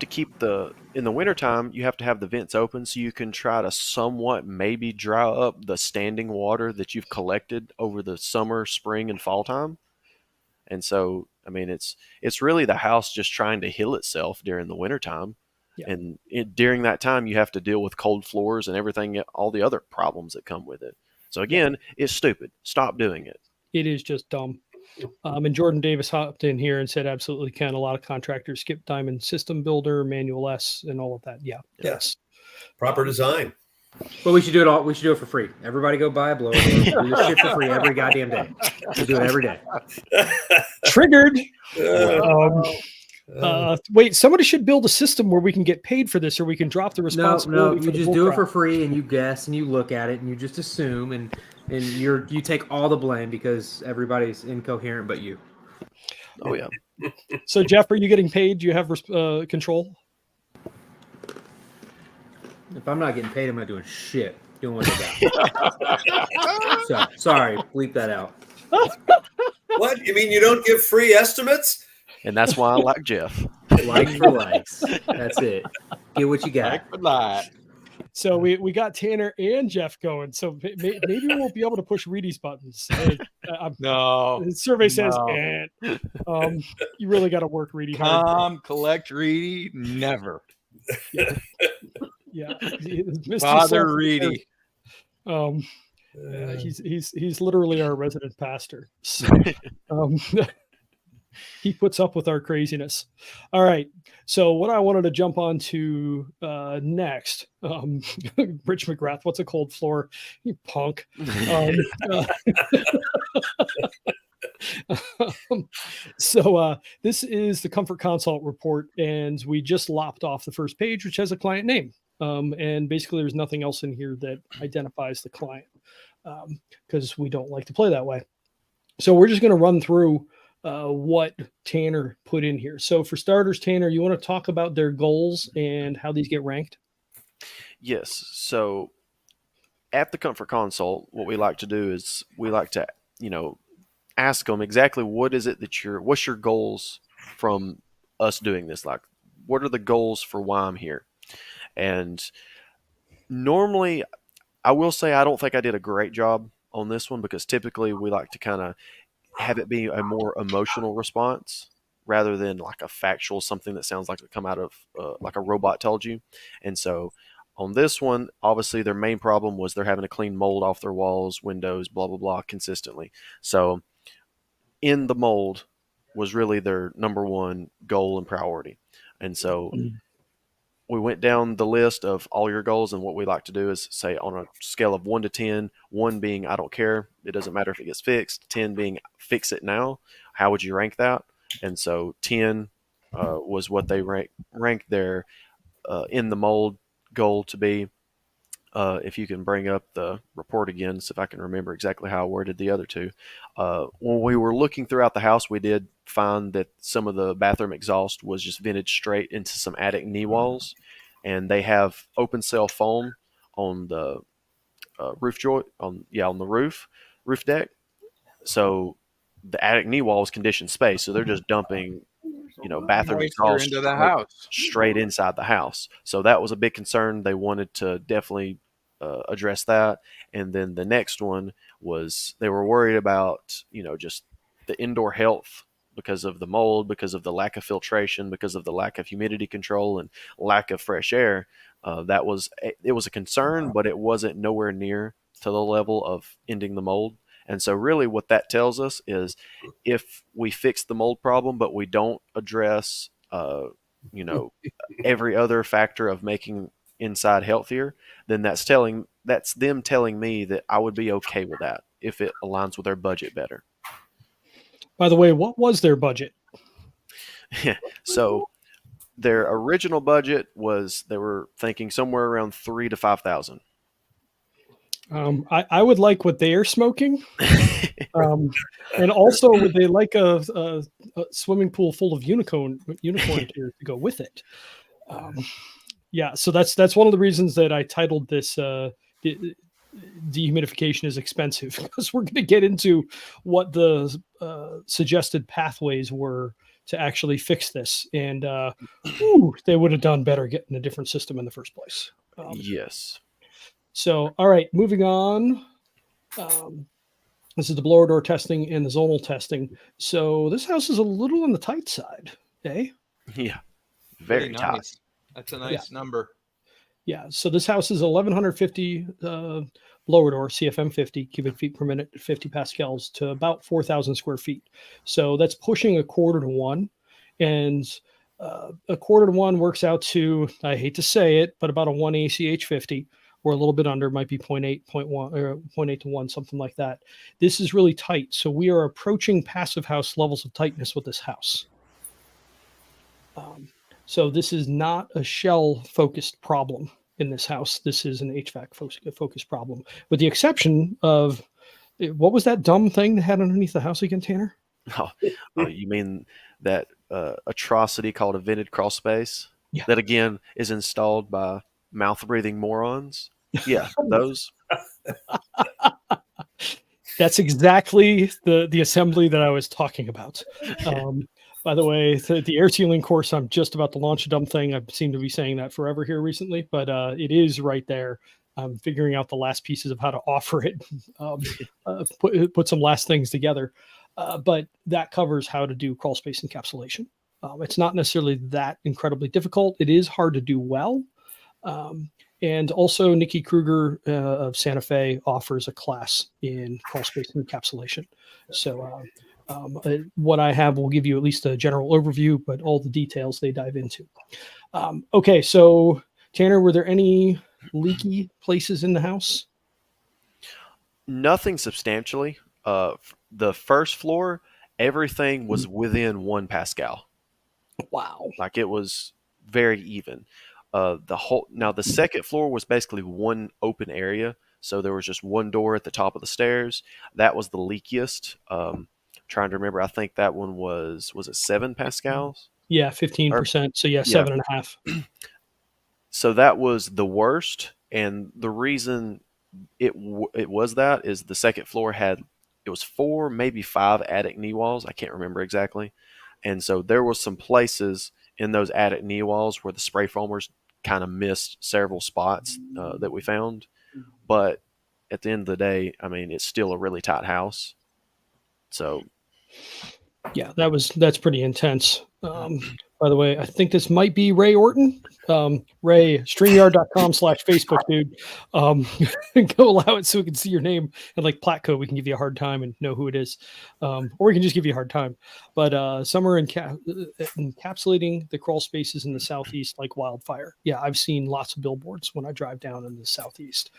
keep in the wintertime, you have to have the vents open so you can try to somewhat maybe dry up the standing water that you've collected over the summer, spring, and fall time. And so, I mean, it's really the house just trying to heal itself during the wintertime. Yeah. And during that time, you have to deal with cold floors and everything, all the other problems that come with it. So again, it's stupid. Stop doing it. It is just dumb. And Jordan Davis hopped in here and said, absolutely can. A lot of contractors skip Diamond System Builder, Manual S, and all of that. Yeah. Yes. Proper design. But we should do it all. We should do it for free. Everybody go buy a blower. Do this shit for free every goddamn day. We do it every day. Triggered. Wait, somebody should build a system where we can get paid for this, or we can drop the responsibility. No, you just do it for free, and you guess, and you look at it, and you just assume, and you take all the blame because everybody's incoherent but you. Oh yeah. So Jeff, are you getting paid? Do you have control? If I'm not getting paid, I'm not doing shit. Doing what they got. So sorry, bleep that out. What? You mean you don't give free estimates? And that's why I like Jeff. Like for likes. That's it. Get what you got. Like for that. So we got Tanner and Jeff going. So maybe we won't be able to push Reedy's buttons. No. The survey says, no. You really got to work Reedy hard. Collect Reedy, never. Yeah. Father Reedy. He's literally our resident pastor. So, he puts up with our craziness. All right. So what I wanted to jump on to next, Rich McGrath, what's a cold floor? You punk. So this is the Comfort Consult report, and we just lopped off the first page, which has a client name. And basically, there's nothing else in here that identifies the client because we don't like to play that way. So we're just going to run through what Tanner put in here. So for starters, Tanner, you want to talk about their goals and how these get ranked? Yes. So at the Comfort Consult, what we like to do is we like to, ask them exactly what is it that what's your goals from us doing this? Like, what are the goals for why I'm here? And normally, I will say I don't think I did a great job on this one because typically we like to kind of have it be a more emotional response rather than like a factual something that sounds like it come out of like a robot told you. And so on this one, obviously their main problem was they're having to clean mold off their walls, windows, blah, blah, blah, consistently. So in the mold was really their number one goal and priority. And so we went down the list of all your goals, and what we like to do is say on a scale of 1 to 10, 1 being I don't care, it doesn't matter if it gets fixed, 10 being fix it now. How would you rank that? And so 10 was what they ranked their in the mold goal to be. If you can bring up the report again, so if I can remember exactly how I worded the other two. When we were looking throughout the house, we did find that some of the bathroom exhaust was just vented straight into some attic knee walls, and they have open cell foam on the roof joint on the roof deck. So the attic knee wall is conditioned space, so they're just dumping bathroom Moisture exhaust into the house. straight inside the house. So that was a big concern. They wanted to definitely address that. And then the next one was they were worried about, just the indoor health because of the mold, because of the lack of filtration, because of the lack of humidity control and lack of fresh air. It was a concern, but it wasn't nowhere near to the level of ending the mold. And so really what that tells us is if we fix the mold problem, but we don't address, every other factor of making inside healthier, then that's them telling me that I would be okay with that if it aligns with their budget better. By the way, what was their budget? So their original budget was they were thinking somewhere around 3,000 to 5,000. I would like what they are smoking. And also, would they like a swimming pool full of unicorn tears to go with it? Yeah, so that's one of the reasons that I titled this dehumidification is expensive, because we're going to get into what the suggested pathways were to actually fix this, and they would have done better getting a different system in the first place. Yes. So, all right, moving on. This is the blower door testing and the zonal testing. So this house is a little on the tight side, eh? Yeah, very Pretty tight. nice. That's a nice number. Yeah, so this house is 1,150 blower door, CFM 50 cubic feet per minute, 50 pascals to about 4,000 square feet. So that's pushing 1/4 to 1. And 1/4 to 1 works out to, I hate to say it, but about a 1 ACH 50, or a little bit under, might be 0.8, 0.1, or 0.8 to 1, something like that. This is really tight. So we are approaching passive house levels of tightness with this house. So this is not a shell-focused problem in this house. This is an HVAC-focused problem, with the exception of, what was that dumb thing they had underneath the house again, Tanner? Oh, you mean that atrocity called a vented crawl space? Yeah. That, again, is installed by mouth-breathing morons? Yeah, those. That's exactly the assembly that I was talking about. By the way, the air sealing course, I'm just about to launch a dumb thing. I seem to be saying that forever here recently, but it is right there. I'm figuring out the last pieces of how to offer it, put some last things together. But that covers how to do crawl space encapsulation. It's not necessarily that incredibly difficult. It is hard to do well. And also Nikki Kruger of Santa Fe offers a class in crawl space encapsulation. So what I have will give you at least a general overview, but all the details they dive into. Okay, so Tanner, were there any leaky places in the house? Nothing substantially. The first floor, everything was within 1 Pascal. Wow. Like it was very even. The second floor was basically one open area, so there was just one door at the top of the stairs. That was the leakiest. Trying to remember, I think that one was it 7 pascals? Yeah, 15%. So yeah, Yeah. 7.5. So that was the worst, and the reason it was that is the second floor it was 4, maybe 5 attic knee walls. I can't remember exactly, and so there was some places in those attic knee walls where the spray foamers kind of missed several spots that we found. But at the end of the day, I mean, it's still a really tight house. So Yeah, that's pretty intense. By the way, I think this might be Ray Orton. Ray, StreamYard.com/Facebook, dude. Go allow it so we can see your name and like Platco, we can give you a hard time and know who it is. Or we can just give you a hard time. But some are encapsulating the crawl spaces in the southeast like wildfire. Yeah, I've seen lots of billboards when I drive down in the southeast.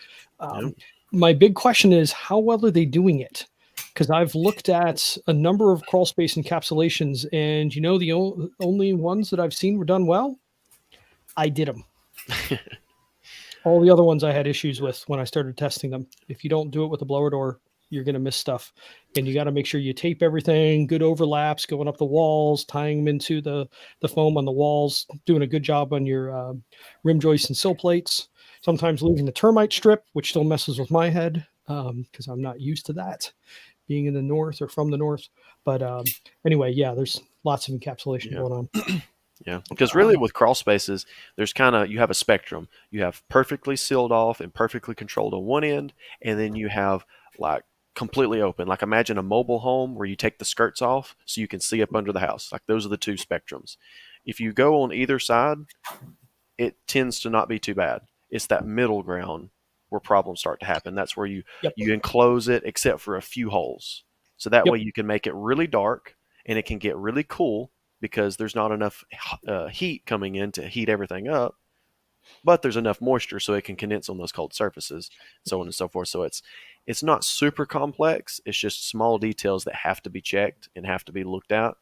My big question is, how well are they doing it? Because I've looked at a number of crawl space encapsulations, and the only ones that I've seen were done well, I did them. All the other ones I had issues with when I started testing them. If you don't do it with a blower door, you're going to miss stuff. And you got to make sure you tape everything, good overlaps, going up the walls, tying them into the foam on the walls, doing a good job on your rim joists and sill plates. Sometimes leaving the termite strip, which still messes with my head because I'm not used to that, being in the north or from the north. But anyway, yeah, there's lots of encapsulation going on. Yeah, because really with crawl spaces, there's you have a spectrum. You have perfectly sealed off and perfectly controlled on one end, and then you have like completely open. Like imagine a mobile home where you take the skirts off so you can see up under the house. Like those are the two spectrums. If you go on either side, it tends to not be too bad. It's that middle ground where problems start to happen. That's where you enclose it except for a few holes. So that way you can make it really dark and it can get really cool because there's not enough heat coming in to heat everything up, but there's enough moisture so it can condense on those cold surfaces, so on and so forth. So it's not super complex. It's just small details that have to be checked and have to be looked at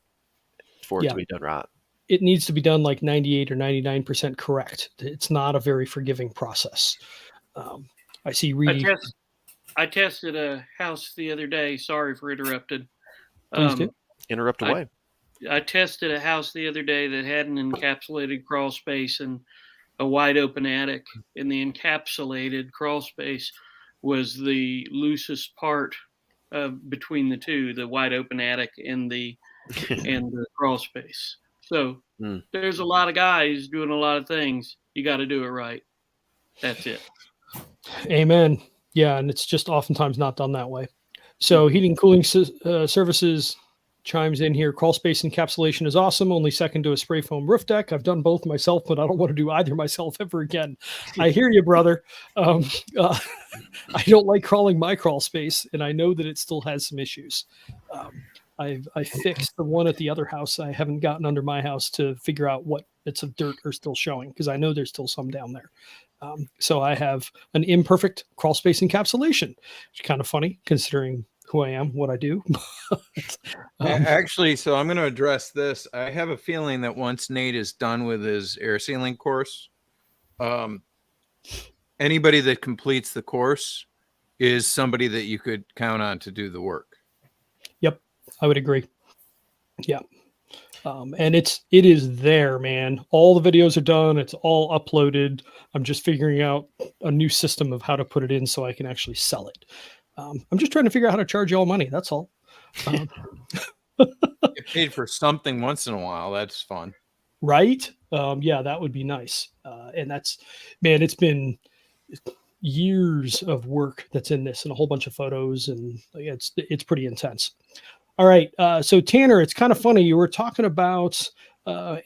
for it to be done right. It needs to be done like 98 or 99% correct. It's not a very forgiving process. I see Reedy. I tested a house the other day. Sorry for interrupted. Please do. Interrupt away. I tested a house the other day that had an encapsulated crawl space and a wide open attic. And the encapsulated crawl space was the loosest part between the two, the wide open attic and the crawl space. So there's a lot of guys doing a lot of things. You got to do it right. That's it. Amen. Yeah, and it's just oftentimes not done that way. So heating cooling services chimes in here. Crawl space encapsulation is awesome. Only second to a spray foam roof deck. I've done both myself, but I don't want to do either myself ever again. I hear you, brother. I don't like crawling my crawl space, and I know that it still has some issues. I fixed the one at the other house. I haven't gotten under my house to figure out what bits of dirt are still showing because I know there's still some down there. So I have an imperfect crawl space encapsulation, which is kind of funny considering who I am, what I do. Actually, so I'm going to address this. I have a feeling that once Nate is done with his air sealing course, anybody that completes the course is somebody that you could count on to do the work. Yep, I would agree. Yeah. And it is there, man. All the videos are done. It's all uploaded. I'm just figuring out a new system of how to put it in so I can actually sell it. I'm just trying to figure out how to charge you all money. That's all. Get paid for something once in a while. That's fun. Right? Yeah, that would be nice. And it's been years of work that's in this and a whole bunch of photos, and it's pretty intense. All right. So Tanner, it's kind of funny. You were talking about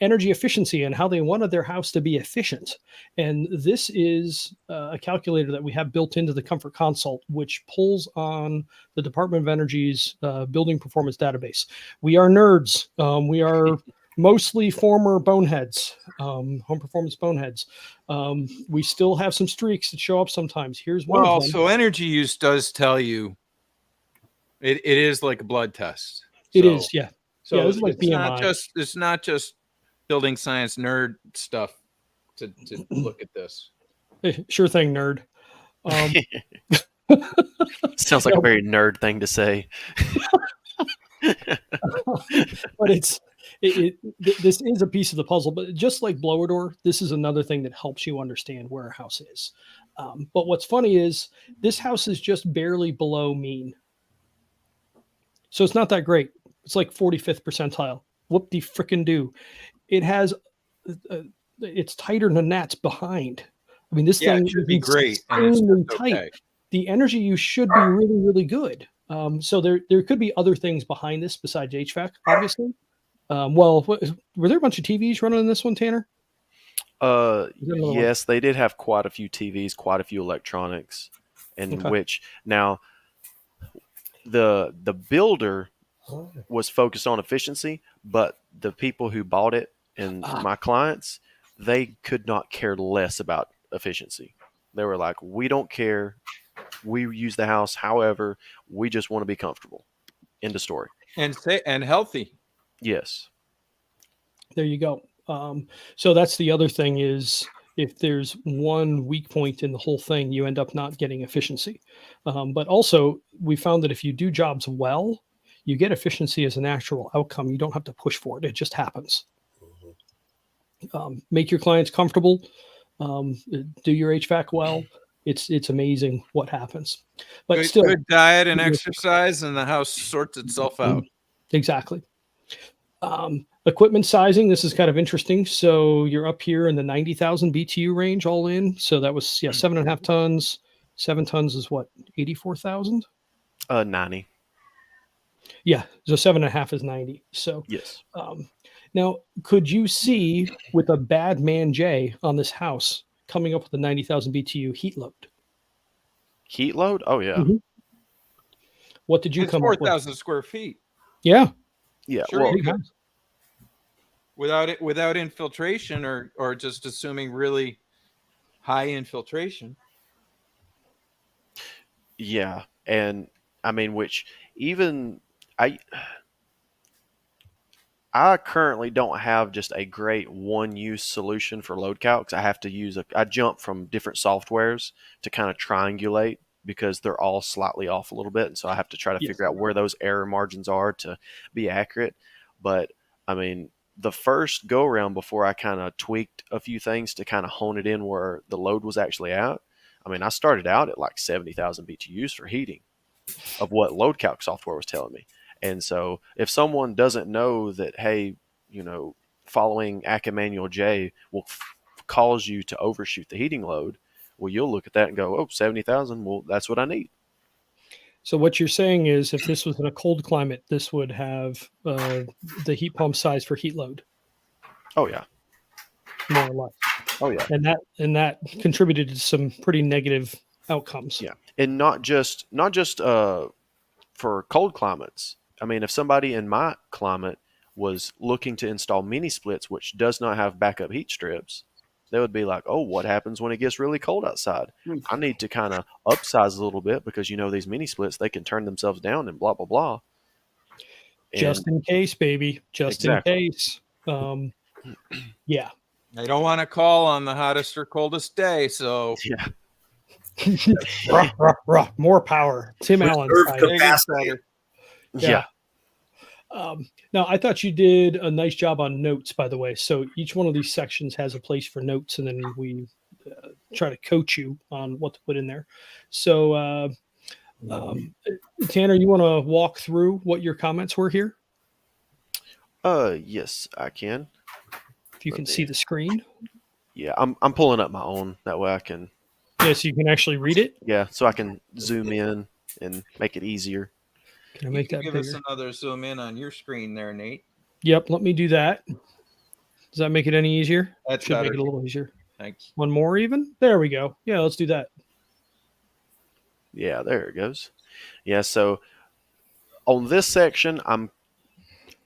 energy efficiency and how they wanted their house to be efficient. And this is a calculator that we have built into the Comfort Consult, which pulls on the Department of Energy's building performance database. We are nerds. We are mostly former boneheads, home performance boneheads. We still have some streaks that show up sometimes. Here's one. Well, so energy use does tell you it is like a blood test. It is, yeah. So Yeah, this is like BMI. it's not just building science nerd stuff to look at this. Sure thing, nerd. Um, Sounds like a no, very nerd thing to say. but this is a piece of the puzzle. But just like blower door, this is another thing that helps you understand where a house is. But what's funny is this house is just barely below mean, so it's not that great. It's like 45th percentile. Whoop de frickin' do. It has, it's tighter than that's behind. I mean, this Yeah, thing it should is be great, and it's insanely just tight. okay. The energy use should be really, really good. So there could be other things behind this besides HVAC, obviously. Were there a bunch of TVs running in this one, Tanner? Is there another one? Yes, they did have quite a few TVs, quite a few electronics, in Okay. which now the builder was focused on efficiency, but the people who bought it and my clients, they could not care less about efficiency. They were like, we don't care. We use the house, however, we just want to be comfortable. End of story. And healthy. Yes. There you go. So that's the other thing is if there's one weak point in the whole thing, you end up not getting efficiency. But also, we found that if you do jobs well, you get efficiency as a natural outcome. You don't have to push for it. It just happens. Make your clients comfortable. Do your HVAC well. It's amazing what happens. But still, good diet and exercise, and the house sorts itself out. Exactly. Equipment sizing, this is kind of interesting. So you're up here in the 90,000 BTU range all in. So that was 7.5 tons. 7 tons is what, 84,000? 90. Yeah, so 7.5 is 90. So Yes. now, could you see with a bad man J on this house coming up with a 90,000 BTU heat load? Heat load? Oh yeah. Mhm. What did you It's come up with? 4,000 square feet. Yeah. Yeah. Sure, Well, you could. Without infiltration, or just assuming really high infiltration. yeah. And I mean, which even I currently don't have just a great one-use solution for load calcs. I have to use I jump from different softwares to kind of triangulate because they're all slightly off a little bit, and so I have to try to Yes. figure out where those error margins are to be accurate. But I mean, the first go around before I kind of tweaked a few things to kind of hone it in where the load was actually at. I mean, I started out at like 70,000 BTUs for heating of what load calc software was telling me. And so if someone doesn't know that, hey, following ACA Manual J will cause you to overshoot the heating load, well, you'll look at that and go, oh, 70,000. Well, that's what I need. So what you're saying is if this was in a cold climate, this would have the heat pump size for heat load, Oh, yeah. more or less. Oh, yeah. And that contributed to some pretty negative outcomes. Yeah. And not just for cold climates. I mean, if somebody in my climate was looking to install mini splits, which does not have backup heat strips, they would be like, oh, what happens when it gets really cold outside? I need to kind of upsize a little bit because, these mini splits, they can turn themselves down and blah, blah, blah. Just in case, baby. Just Exactly. in case. Yeah. I don't want to call on the hottest or coldest day, so Yeah. Ruh, ruh, ruh. More power. Tim Allen. Reserve capacity. Yeah. Now, I thought you did a nice job on notes, by the way. So each one of these sections has a place for notes, and then we try to coach you on what to put in there. So, Tanner, you want to walk through what your comments were here? Yes, I can. If you can see the screen. Yeah, I'm pulling up my own. That way I can. Yes, you can actually read it. Yeah, so I can zoom in and make it easier. Can I make that give bigger? us another zoom in on your screen there, Nate. Yep, let me do that. Does that make it any easier? That's Should make better. it a little easier. Thanks. One more even? There we go. Yeah, let's do that. Yeah, there it goes. Yeah, so on this section, I'm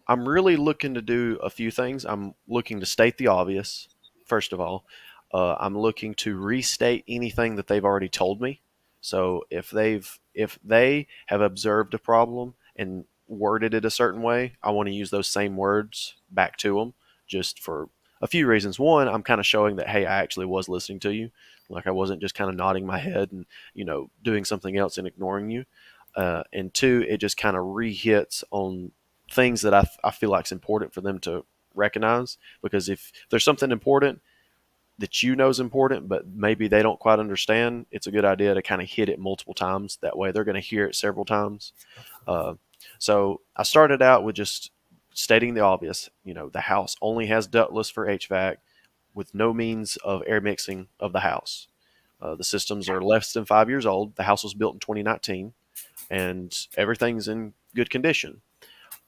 really looking to do a few things. I'm looking to state the obvious, first of all. I'm looking to restate anything that they've already told me. So if they have observed a problem and worded it a certain way, I want to use those same words back to them, just for a few reasons. One, I'm kind of showing that, hey, I actually was listening to you. Like, I wasn't just kind of nodding my head and, doing something else and ignoring you. And two, it just kind of re-hits on things that I feel like is important for them to recognize. Because if there's something important that is important, but maybe they don't quite understand, it's a good idea to kind of hit it multiple times. That way they're going to hear it several times. So I started out with just stating the obvious. The house only has ductless for HVAC with no means of air mixing of the house. The systems are less than 5 years old. The house was built in 2019, and everything's in good condition.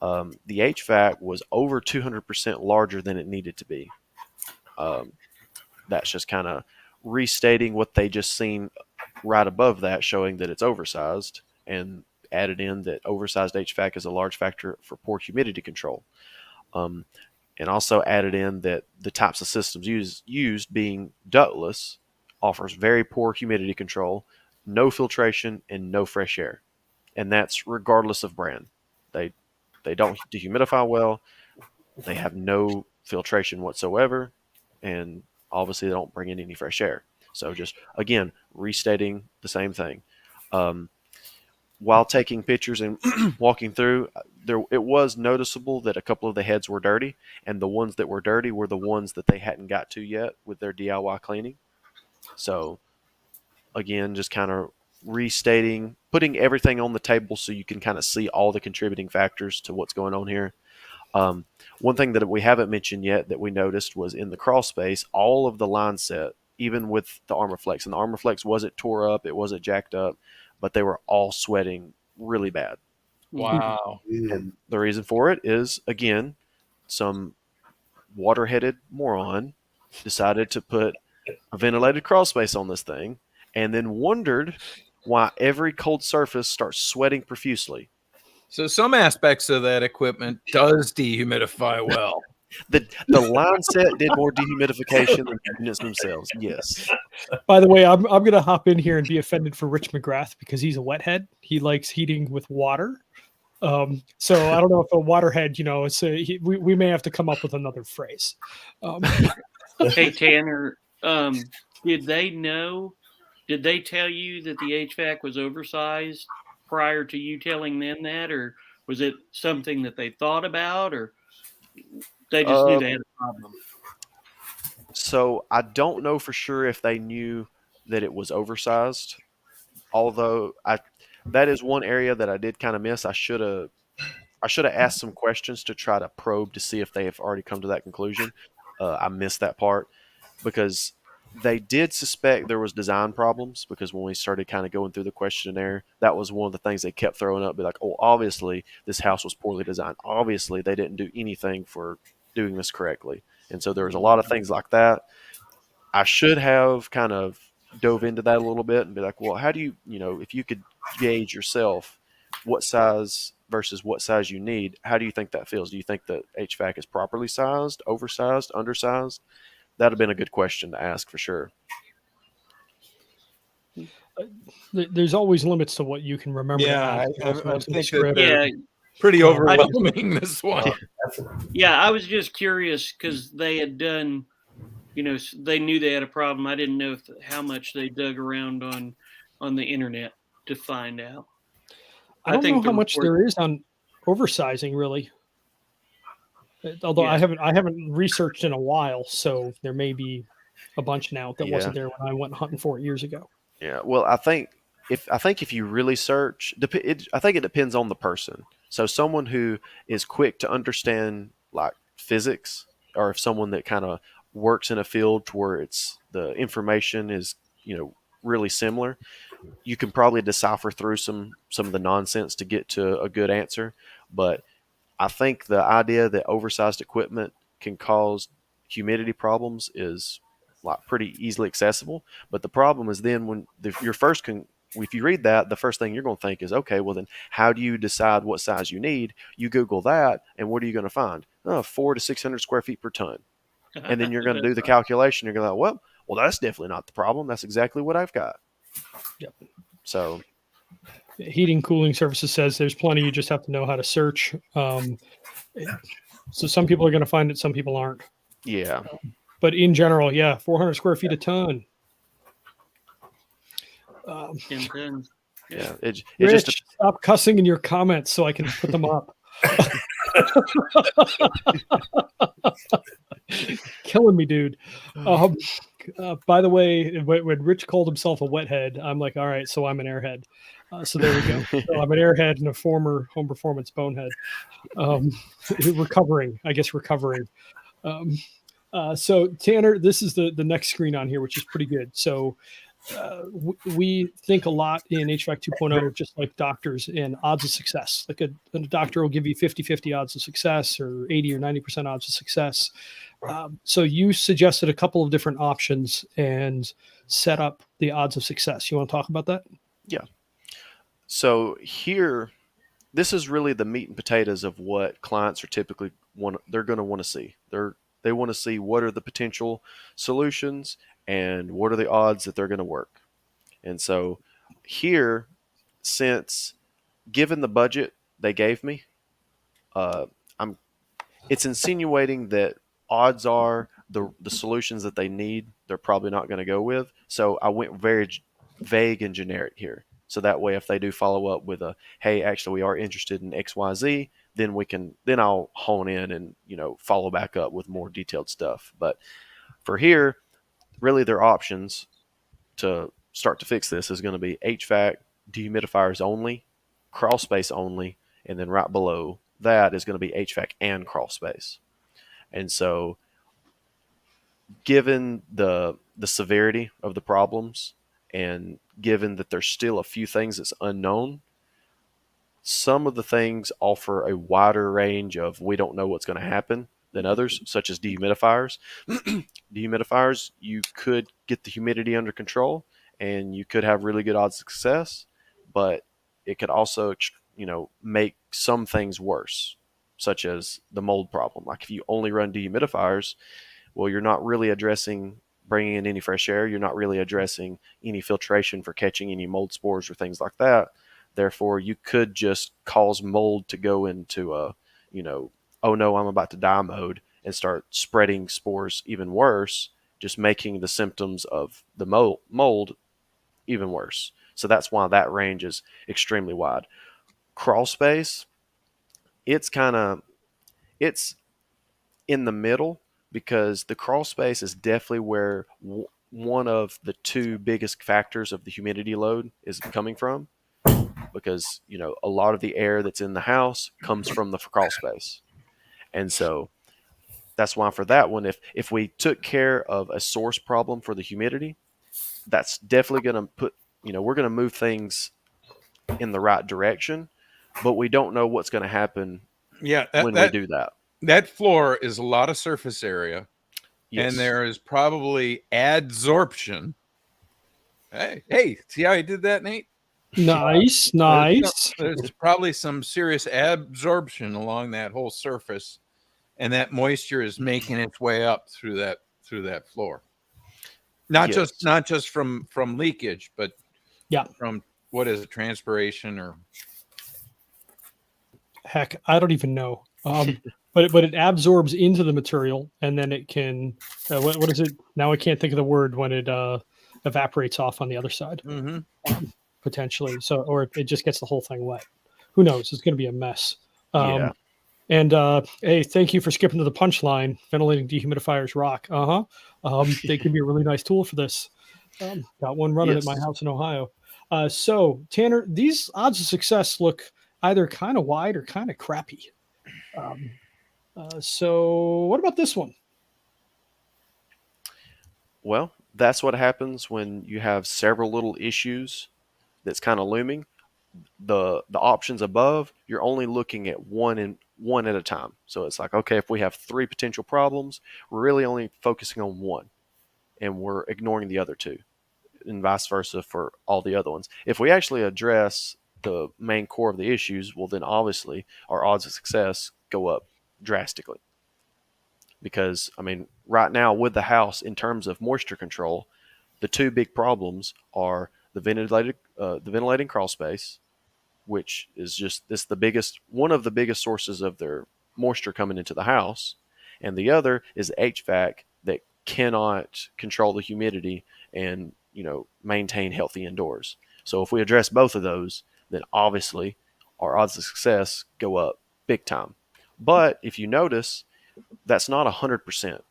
The HVAC was over 200% larger than it needed to be. That's just kind of restating what they just seen right above that, showing that it's oversized, and added in that oversized HVAC is a large factor for poor humidity control. And also added in that the types of systems used being ductless offers very poor humidity control, no filtration, and no fresh air. And that's regardless of brand. They don't dehumidify well. They have no filtration whatsoever, and obviously they don't bring in any fresh air. So just, again, restating the same thing. While taking pictures and walking through, it was noticeable that a couple of the heads were dirty, and the ones that were dirty were the ones that they hadn't got to yet with their DIY cleaning. So, again, just kind of restating, putting everything on the table so you can kind of see all the contributing factors to what's going on here. One thing that we haven't mentioned yet that we noticed was in the crawl space, all of the line set, even with the Armorflex, and the Armorflex wasn't tore up, it wasn't jacked up, but they were all sweating really bad. Wow. And the reason for it is, again, some water-headed moron decided to put a ventilated crawl space on this thing and then wondered why every cold surface starts sweating profusely. So some aspects of that equipment does dehumidify well. The line set did more dehumidification than the units themselves. Yes. By the way, I'm going to hop in here and be offended for Rich McGrath because he's a wethead. He likes heating with water. So I don't know if a waterhead, we may have to come up with another phrase. Hey, Tanner, did they tell you that the HVAC was oversized prior to you telling them that, or was it something that they thought about, or they just knew they had a problem? So I don't know for sure if they knew that it was oversized, although that is one area that I did kind of miss. I should have asked some questions to try to probe to see if they have already come to that conclusion. I missed that part because they did suspect there was design problems, because when we started kind of going through the questionnaire, that was one of the things they kept throwing up. Be like, oh, obviously this house was poorly designed. Obviously they didn't do anything for doing this correctly. And so there was a lot of things like that. I should have kind of dove into that a little bit and be like, well, how do you, if you could gauge yourself what size versus what size you need, how do you think that feels? Do you think that HVAC is properly sized, oversized, undersized? That'd have been a good question to ask for sure. There's always limits to what you can remember. Yeah, I think that Yeah, pretty overwhelming, this one. yeah. I was just curious because they had done, they knew they had a problem. I didn't know how much they dug around on the internet to find out. I don't know how much there is on oversizing, really. Although I haven't researched in a while, so there may be a bunch now that wasn't there when I went hunting for it years ago. Yeah, well, I think if you really search, I think it depends on the person. So someone who is quick to understand like physics, or if someone that kind of works in a field to where the information is really similar, you can probably decipher through some of the nonsense to get to a good answer. But I think the idea that oversized equipment can cause humidity problems is like pretty easily accessible. But the problem is then if you read that, the first thing you're going to think is, okay, well then how do you decide what size you need? You Google that, and what are you going to find? 400 to 600 square feet per ton. And then you're going to do the calculation. You're going to go, well, that's definitely not the problem. That's exactly what I've got. Yep. So Heating Cooling Services says there's plenty. You just have to know how to search. So some people are going to find it, some people aren't. Yeah. But in general, yeah, 400 square feet a ton. And then, Yeah. It Rich, just stop cussing in your comments so I can put them up. Killing me, dude. By the way, when Rich called himself a wethead, I'm like, all right, so I'm an airhead. So there we go. So I'm an airhead and a former home performance bonehead. Recovering. So Tanner, this is the next screen on here, which is pretty good. So we think a lot in HVAC 2.0, just like doctors, in odds of success. Like a doctor will give you 50-50 odds of success or 80 or 90% odds of success. So you suggested a couple of different options and set up the odds of success. You want to talk about that? Yeah. So here, this is really the meat and potatoes of what clients are typically they're going to want to see. They want to see what are the potential solutions and what are the odds that they're going to work. And so here, since given the budget they gave me, it's insinuating that odds are the solutions that they need, they're probably not going to go with. So I went very vague and generic here. So that way, if they do follow up with a, hey, actually we are interested in XYZ, then I'll hone in and, follow back up with more detailed stuff. But for here, really their options to start to fix this is going to be HVAC, dehumidifiers only, crawl space only, and then right below that is going to be HVAC and crawl space. And so given the severity of the problems and given that there's still a few things that's unknown, some of the things offer a wider range of we don't know what's going to happen than others, such as dehumidifiers. Dehumidifiers, you could get the humidity under control and you could have really good odds of success, but it could also, make some things worse, such as the mold problem. Like if you only run dehumidifiers, well, you're not really addressing bringing in any fresh air. You're not really addressing any filtration for catching any mold spores or things like that. Therefore, you could just cause mold to go into a, oh no, I'm about to die mode and start spreading spores even worse, just making the symptoms of the mold even worse. So that's why that range is extremely wide. Crawl space, it's in the middle because the crawl space is definitely where one of the two biggest factors of the humidity load is coming from, because a lot of the air that's in the house comes from the crawl space. And so that's why for that one, if we took care of a source problem for the humidity, that's definitely going to put, we're going to move things in the right direction, but we don't know what's going to happen when we do that. That floor is a lot of surface area. Yes. And there is probably adsorption. Hey, see how I did that, Nate? Nice. There's probably some serious absorption along that whole surface, and that moisture is making its way up through that floor. Not just from leakage, but from what is it, transpiration or heck, I don't even know. But it absorbs into the material, and then it can what is it? Now I can't think of the word when it evaporates off on the other side. Mm-hmm. Potentially. So, or it just gets the whole thing wet. Who knows? It's going to be a mess. Yeah. And hey, thank you for skipping to the punchline. Ventilating dehumidifiers rock. They could be a really nice tool for this. Got one running at my house in Ohio. So Tanner, these odds of success look either kind of wide or kind of crappy. So what about this one? Well, that's what happens when you have several little issues that's kind of looming. The options above, you're only looking at one at a time. So it's like, okay, if we have 3 potential problems, we're really only focusing on one and we're ignoring the other 2, and vice versa for all the other ones. If we actually address the main core of the issues, well, then obviously our odds of success go up drastically. Because, right now with the house, in terms of moisture control, the 2 big problems are the ventilating crawl space, which is just one of the biggest sources of their moisture coming into the house, and the other is HVAC that cannot control the humidity and maintain healthy indoors. So if we address both of those, then obviously our odds of success go up big time. But if you notice, that's not 100%.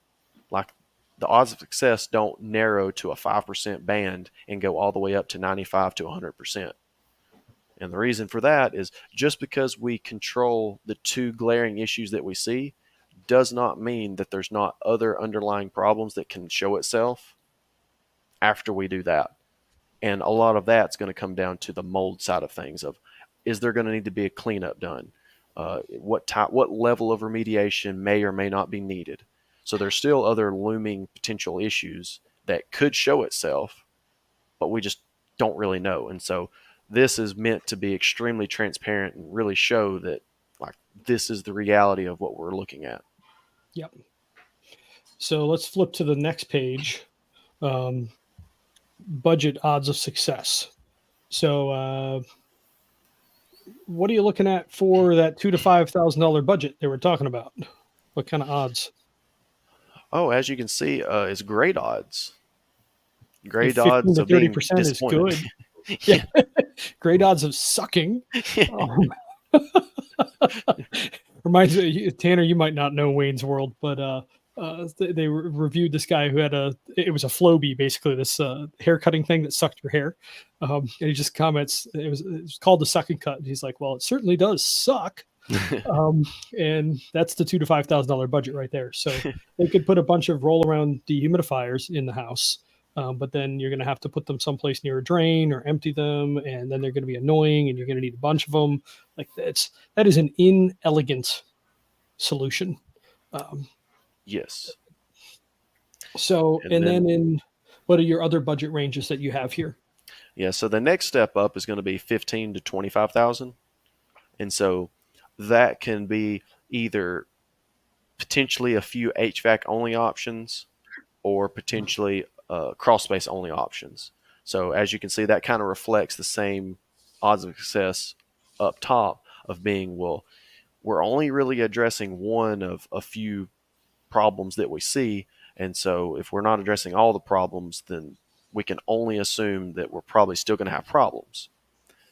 Like, the odds of success don't narrow to a 5% band and go all the way up to 95 to 100%. And the reason for that is just because we control the two glaring issues that we see does not mean that there's not other underlying problems that can show itself after we do that. And a lot of that's going to come down to the mold side of things of, is there going to need to be a cleanup done? What level of remediation may or may not be needed? So there's still other looming potential issues that could show itself, but we just don't really know. And so this is meant to be extremely transparent and really show that, like, this is the reality of what we're looking at. Yep. So let's flip to the next page. Budget odds of success. So what are you looking at for that $2,000 to $5,000 budget they were talking about? What kind of odds? Oh, as you can see, it's great odds. Great 15 odds to of being 30% is disappointed. good. Yeah. Great odds of sucking. Reminds me, Tanner, you might not know Wayne's World, but they reviewed this guy who had it was a Flowbee, basically, this hair cutting thing that sucked your hair. And he just comments, it was called the suck and cut. And he's like, well, it certainly does suck. And that's the $2,000 to $5,000 budget right there. So they could put a bunch of roll around dehumidifiers in the house. But then you're going to have to put them someplace near a drain or empty them, and then they're going to be annoying, and you're going to need a bunch of them. Like, that is an inelegant solution. Yes. So, and then what are your other budget ranges that you have here? Yeah. So the next step up is going to be 15 to 25,000, and so that can be either potentially a few HVAC only options, or potentially crawl space only options. So as you can see, that kind of reflects the same odds of success up top of being, well, we're only really addressing one of a few problems that we see. And so if we're not addressing all the problems, then we can only assume that we're probably still going to have problems.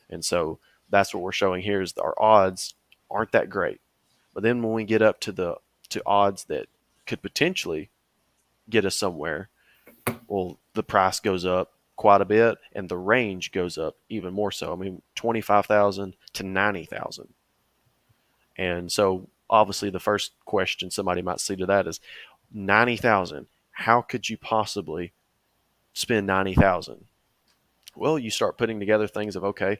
And so that's what we're showing here, is our odds aren't that great. But then when we get up to odds that could potentially get us somewhere, well, the price goes up quite a bit, and the range goes up even more so. I mean, 25,000 to 90,000. And so obviously the first question somebody might see to that is, 90,000, how could you possibly spend 90,000? Well, you start putting together things of, okay,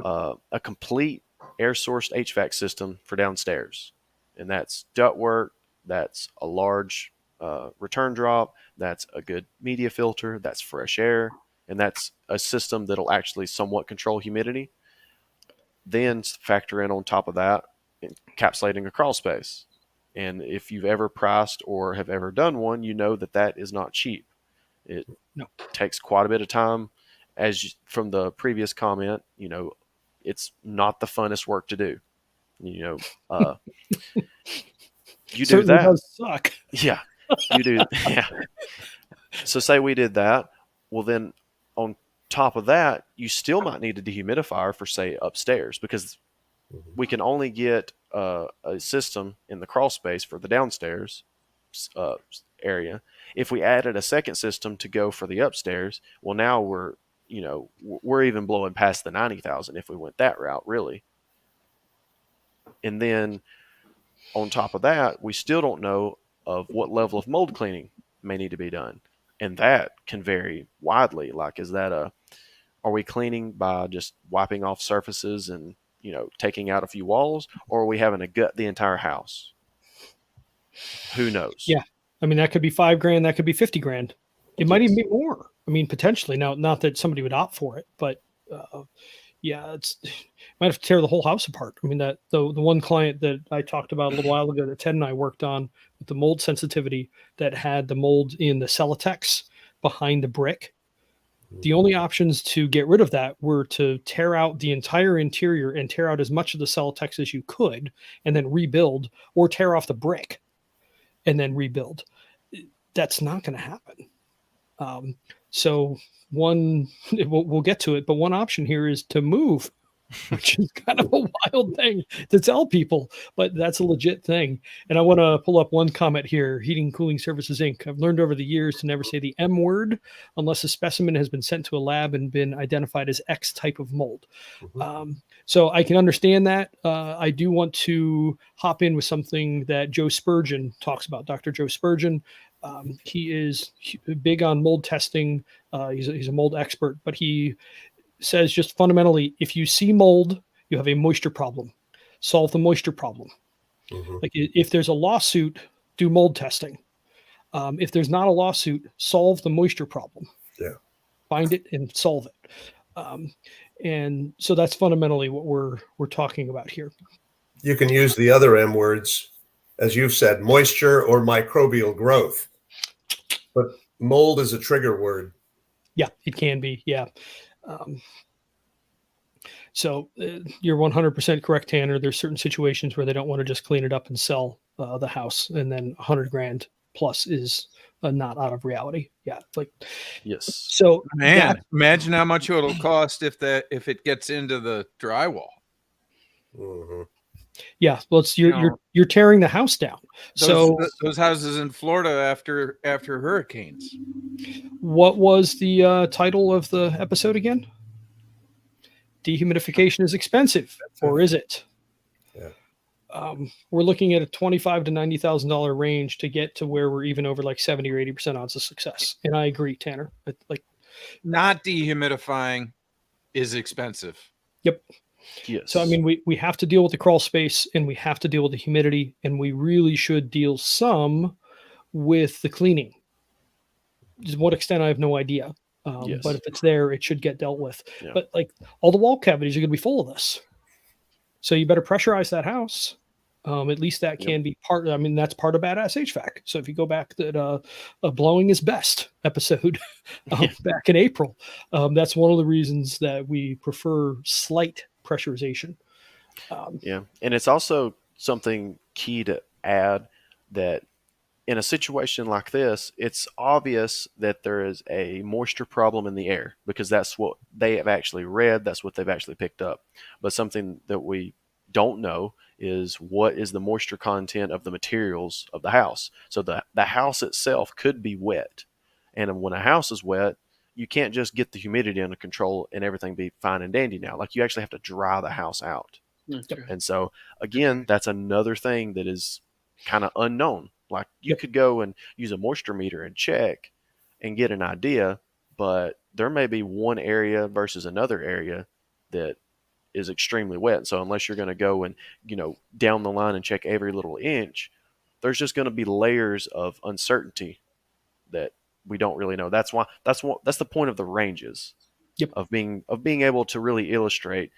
a complete air sourced HVAC system for downstairs, and that's ductwork, that's a large return drop, that's a good media filter, that's fresh air, and that's a system that'll actually somewhat control humidity. Then factor in on top of that encapsulating a crawl space. And if you've ever priced or have ever done one, you know that that is not cheap. It takes quite a bit of time. From the previous comment, it's not the funnest work to do. You do that. Does suck. Yeah, you do. Yeah. So say we did that. Well, then on top of that, you still might need a dehumidifier for, say, upstairs, because we can only get a system in the crawl space for the downstairs area. If we added a second system to go for the upstairs, well, now we're even blowing past the 90,000 if we went that route, really. And then on top of that, we still don't know of what level of mold cleaning may need to be done. And that can vary widely. Like, are we cleaning by just wiping off surfaces and, taking out a few walls, or are we having to gut the entire house? Who knows? Yeah. I mean, that could be $5,000. That could be $50,000. It might even be more. I mean, potentially. Now, not that somebody would opt for it, but might have to tear the whole house apart. I mean, that the one client that I talked about a little while ago that Ted and I worked on with the mold sensitivity, that had the mold in the Celotex behind the brick. The only options to get rid of that were to tear out the entire interior and tear out as much of the Celotex as you could and then rebuild, or tear off the brick and then rebuild. That's not going to happen. So we'll get to it, but one option here is to move, which is kind of a wild thing to tell people, but that's a legit thing. And I want to pull up one comment here. Heating and Cooling Services Inc. I've learned over the years to never say the M word unless a specimen has been sent to a lab and been identified as X type of mold. So I can understand that. I do want to hop in with something that Joe Spurgeon talks about. Dr. Joe Spurgeon. He is big on mold testing. He's a mold expert, but he says just fundamentally, if you see mold, you have a moisture problem. Solve the moisture problem. Like if there's a lawsuit, do mold testing. If there's not a lawsuit, solve the moisture problem. Yeah. Find it and solve it. And so that's fundamentally what we're talking about here. You can use the other M words, as you've said, moisture or microbial growth. But mold is a trigger word. Yeah, it can be. Yeah. So you're 100% correct, Tanner. There's certain situations where they don't want to just clean it up and sell the house, and then $100,000 plus is not out of reality. Yeah, like Yes. so. Man, imagine how much it'll cost if it gets into the drywall. Yeah, well, you're tearing the house down. Those houses in Florida after hurricanes. What was the title of the episode again? Dehumidification is expensive, or is it? Yeah. We're looking at a $25,000 to $90,000 range to get to where we're even over like 70 or 80% odds of success. And I agree, Tanner. Like, not dehumidifying is expensive. Yep. Yes. So I mean, we have to deal with the crawl space, and we have to deal with the humidity, and we really should deal some with the cleaning. To what extent, I have no idea. Yes. But if it's there, it should get dealt with. Yeah. But like all the wall cavities are going to be full of this. So you better pressurize that house. At least that can be part. I mean, that's part of badass HVAC. So if you go back to that blowing is best episode back in April, that's one of the reasons that we prefer slight pressurization. Yeah. And it's also something key to add that in a situation like this, it's obvious that there is a moisture problem in the air because that's what they have actually read. That's what they've actually picked up. But something that we don't know is what is the moisture content of the materials of the house. So the house itself could be wet. And when a house is wet, you can't just get the humidity under control and everything be fine and dandy now. Like you actually have to dry the house out. Okay. And so again, that's another thing that is kind of unknown. Like you could go and use a moisture meter and check and get an idea, but there may be one area versus another area that is extremely wet. So unless you're going to go and, down the line and check every little inch, there's just going to be layers of uncertainty that we don't really know. That's the point of the ranges. Yep. Of being able to really illustrate,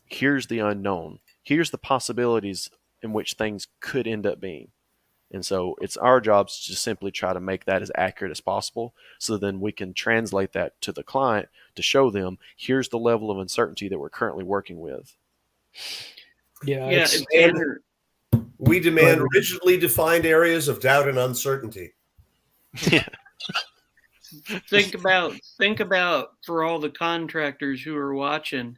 here's the unknown. Here's the possibilities in which things could end up being. And so it's our jobs to simply try to make that as accurate as possible so then we can translate that to the client to show them here's the level of uncertainty that we're currently working with. Yeah. We demand rigidly defined areas of doubt and uncertainty. Yeah. Think about for all the contractors who are watching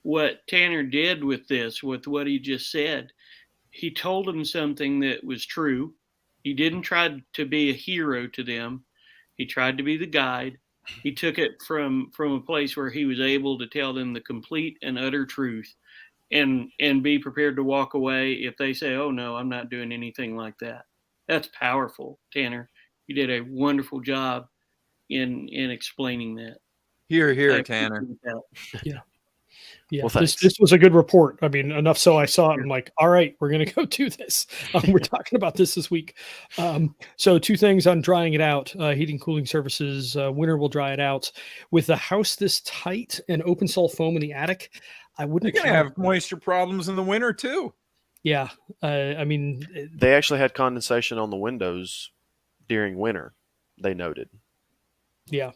what Tanner did with this, with what he just said. He told them something that was true. He didn't try to be a hero to them. He tried to be the guide. He took it from a place where he was able to tell them the complete and utter truth and be prepared to walk away if they say, oh, no, I'm not doing anything like that. That's powerful, Tanner. You did a wonderful job in explaining that. Here, Tanner. Yeah. Yeah, Well, this was a good report. I mean, enough so I saw it. I'm like, all right, we're going to go do this. We're talking about this week. So 2 things on drying it out. Heating, cooling services, winter will dry it out. With the house this tight and open cell foam in the attic, I wouldn't. You're going to have moisture problems in the winter too. Yeah. I mean. They actually had condensation on the windows during winter, they noted. Yeah.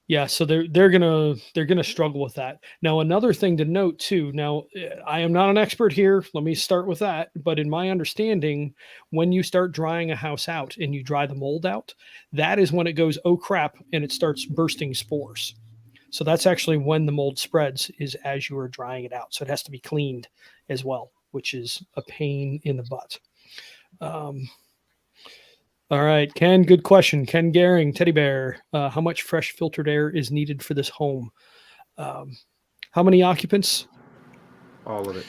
Yeah, so they're gonna struggle with that. Now, another thing to note too. Now, I am not an expert here. Let me start with that. But in my understanding, when you start drying a house out and you dry the mold out, that is when it goes, oh crap, and it starts bursting spores. So that's actually when the mold spreads, is as you are drying it out. So it has to be cleaned as well, which is a pain in the butt. All right, Ken, good question. Ken Gehring, Teddy Bear, how much fresh filtered air is needed for this home? How many occupants? All of it.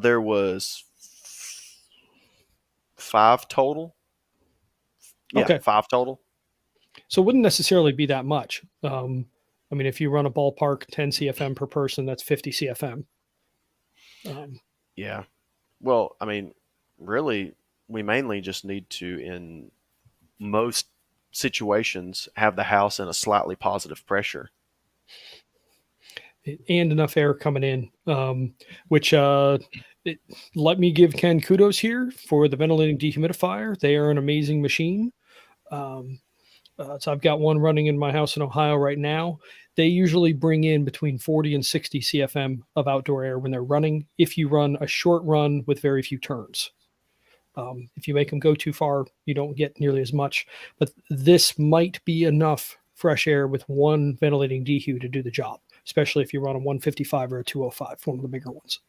There was 5 total. Yeah, okay. 5 total. So it wouldn't necessarily be that much. I mean, if you run a ballpark 10 CFM per person, that's 50 CFM. Yeah. Well, I mean, really, we mainly just need to, in most situations, have the house in a slightly positive pressure. And enough air coming in, which let me give Ken kudos here for the ventilating dehumidifier. They are an amazing machine. So I've got one running in my house in Ohio right now. They usually bring in between 40 and 60 CFM of outdoor air when they're running, if you run a short run with very few turns. If you make them go too far, you don't get nearly as much. But this might be enough fresh air with one ventilating dehu to do the job, especially if you run a 155 or a 205, one of the bigger ones.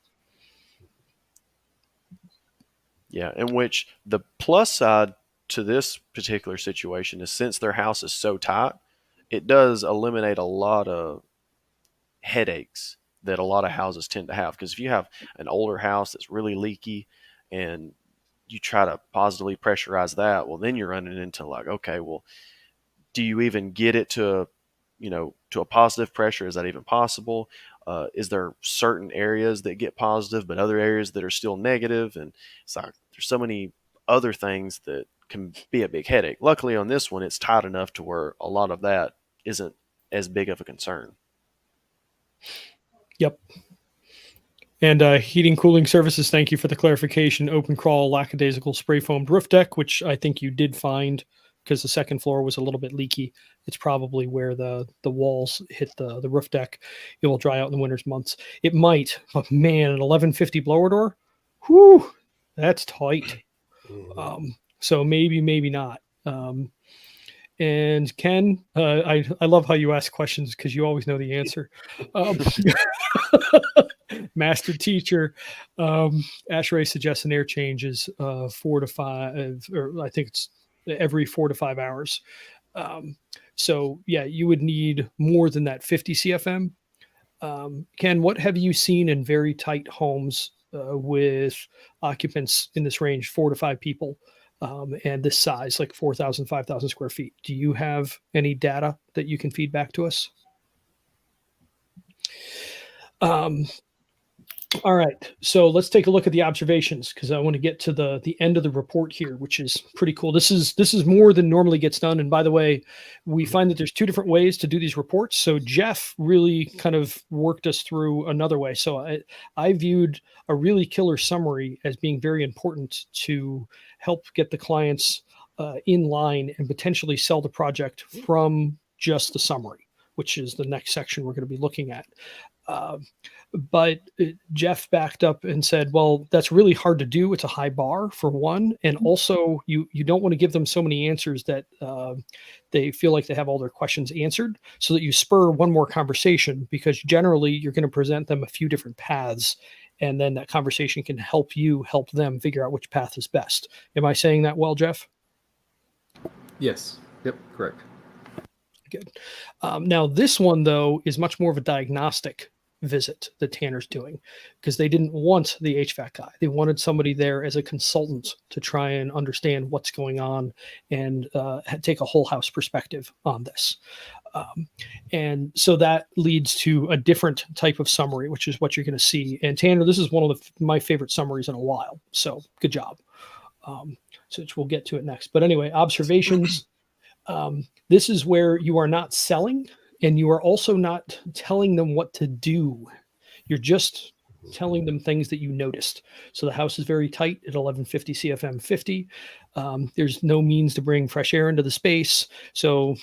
Yeah, in which the plus side to this particular situation is, since their house is so tight, it does eliminate a lot of headaches that a lot of houses tend to have. Because if you have an older house that's really leaky and you try to positively pressurize that, well, then you're running into like, okay, well, do you even get it to a positive pressure? Is that even possible? Is there certain areas that get positive, but other areas that are still negative? And it's like, there's so many other things that can be a big headache. Luckily on this one, it's tight enough to where a lot of that isn't as big of a concern. Yep. And heating cooling services, thank you for the clarification. Open crawl, lackadaisical spray foamed roof deck, which I think you did find because the second floor was a little bit leaky. It's probably where the walls hit the roof deck. It will dry out in the winter's months. It might, but man, an 1150 blower door, whew, that's tight. So maybe not. And Ken, I love how you ask questions because you always know the answer. Master teacher, Ashray suggests an air change is 4 to 5, or I think it's every 4 to 5 hours. So yeah, you would need more than that 50 CFM. Ken, what have you seen in very tight homes with occupants in this range, 4 to 5 people, and this size, like 4,000, 5,000 square feet? Do you have any data that you can feed back to us? All right, so let's take a look at the observations, because I want to get to the end of the report here, which is pretty cool. This is more than normally gets done. And by the way, we find that there's 2 different ways to do these reports. So Jeff really kind of worked us through another way. So I viewed a really killer summary as being very important to help get the clients in line and potentially sell the project from just the summary, which is the next section we're going to be looking at. But Jeff backed up and said, well, that's really hard to do. It's a high bar, for one. And also, you don't want to give them so many answers that they feel like they have all their questions answered, so that you spur one more conversation, because generally you're going to present them a few different paths. And then that conversation can help you help them figure out which path is best. Am I saying that well, Jeff? Yes. Yep. Correct. Good. Now, this one, though, is much more of a diagnostic visit that Tanner's doing, because they didn't want the HVAC guy. They wanted somebody there as a consultant to try and understand what's going on and take a whole house perspective on this. And so that leads to a different type of summary, which is what you're going to see. And Tanner, this is one of my favorite summaries in a while. So good job. So we'll get to it next. But anyway, observations. This is where you are not selling, and you are also not telling them what to do. You're just telling them things that you noticed. So the house is very tight at 1150 CFM 50. There's no means to bring fresh air into the space. So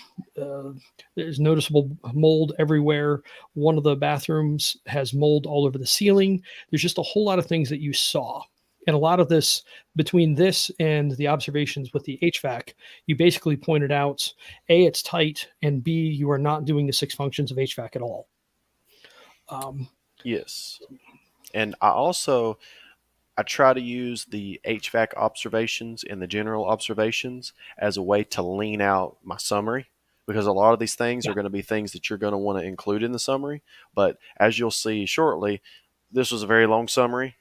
there's noticeable mold everywhere. One of the bathrooms has mold all over the ceiling. There's just a whole lot of things that you saw. And a lot of this, between this and the observations with the HVAC, you basically pointed out, A, it's tight, and B, you are not doing the 6 functions of HVAC at all. Yes. And I try to use the HVAC observations and the general observations as a way to lean out my summary, because a lot of these things are going to be things that you're going to want to include in the summary. But as you'll see shortly, this was a very long summary.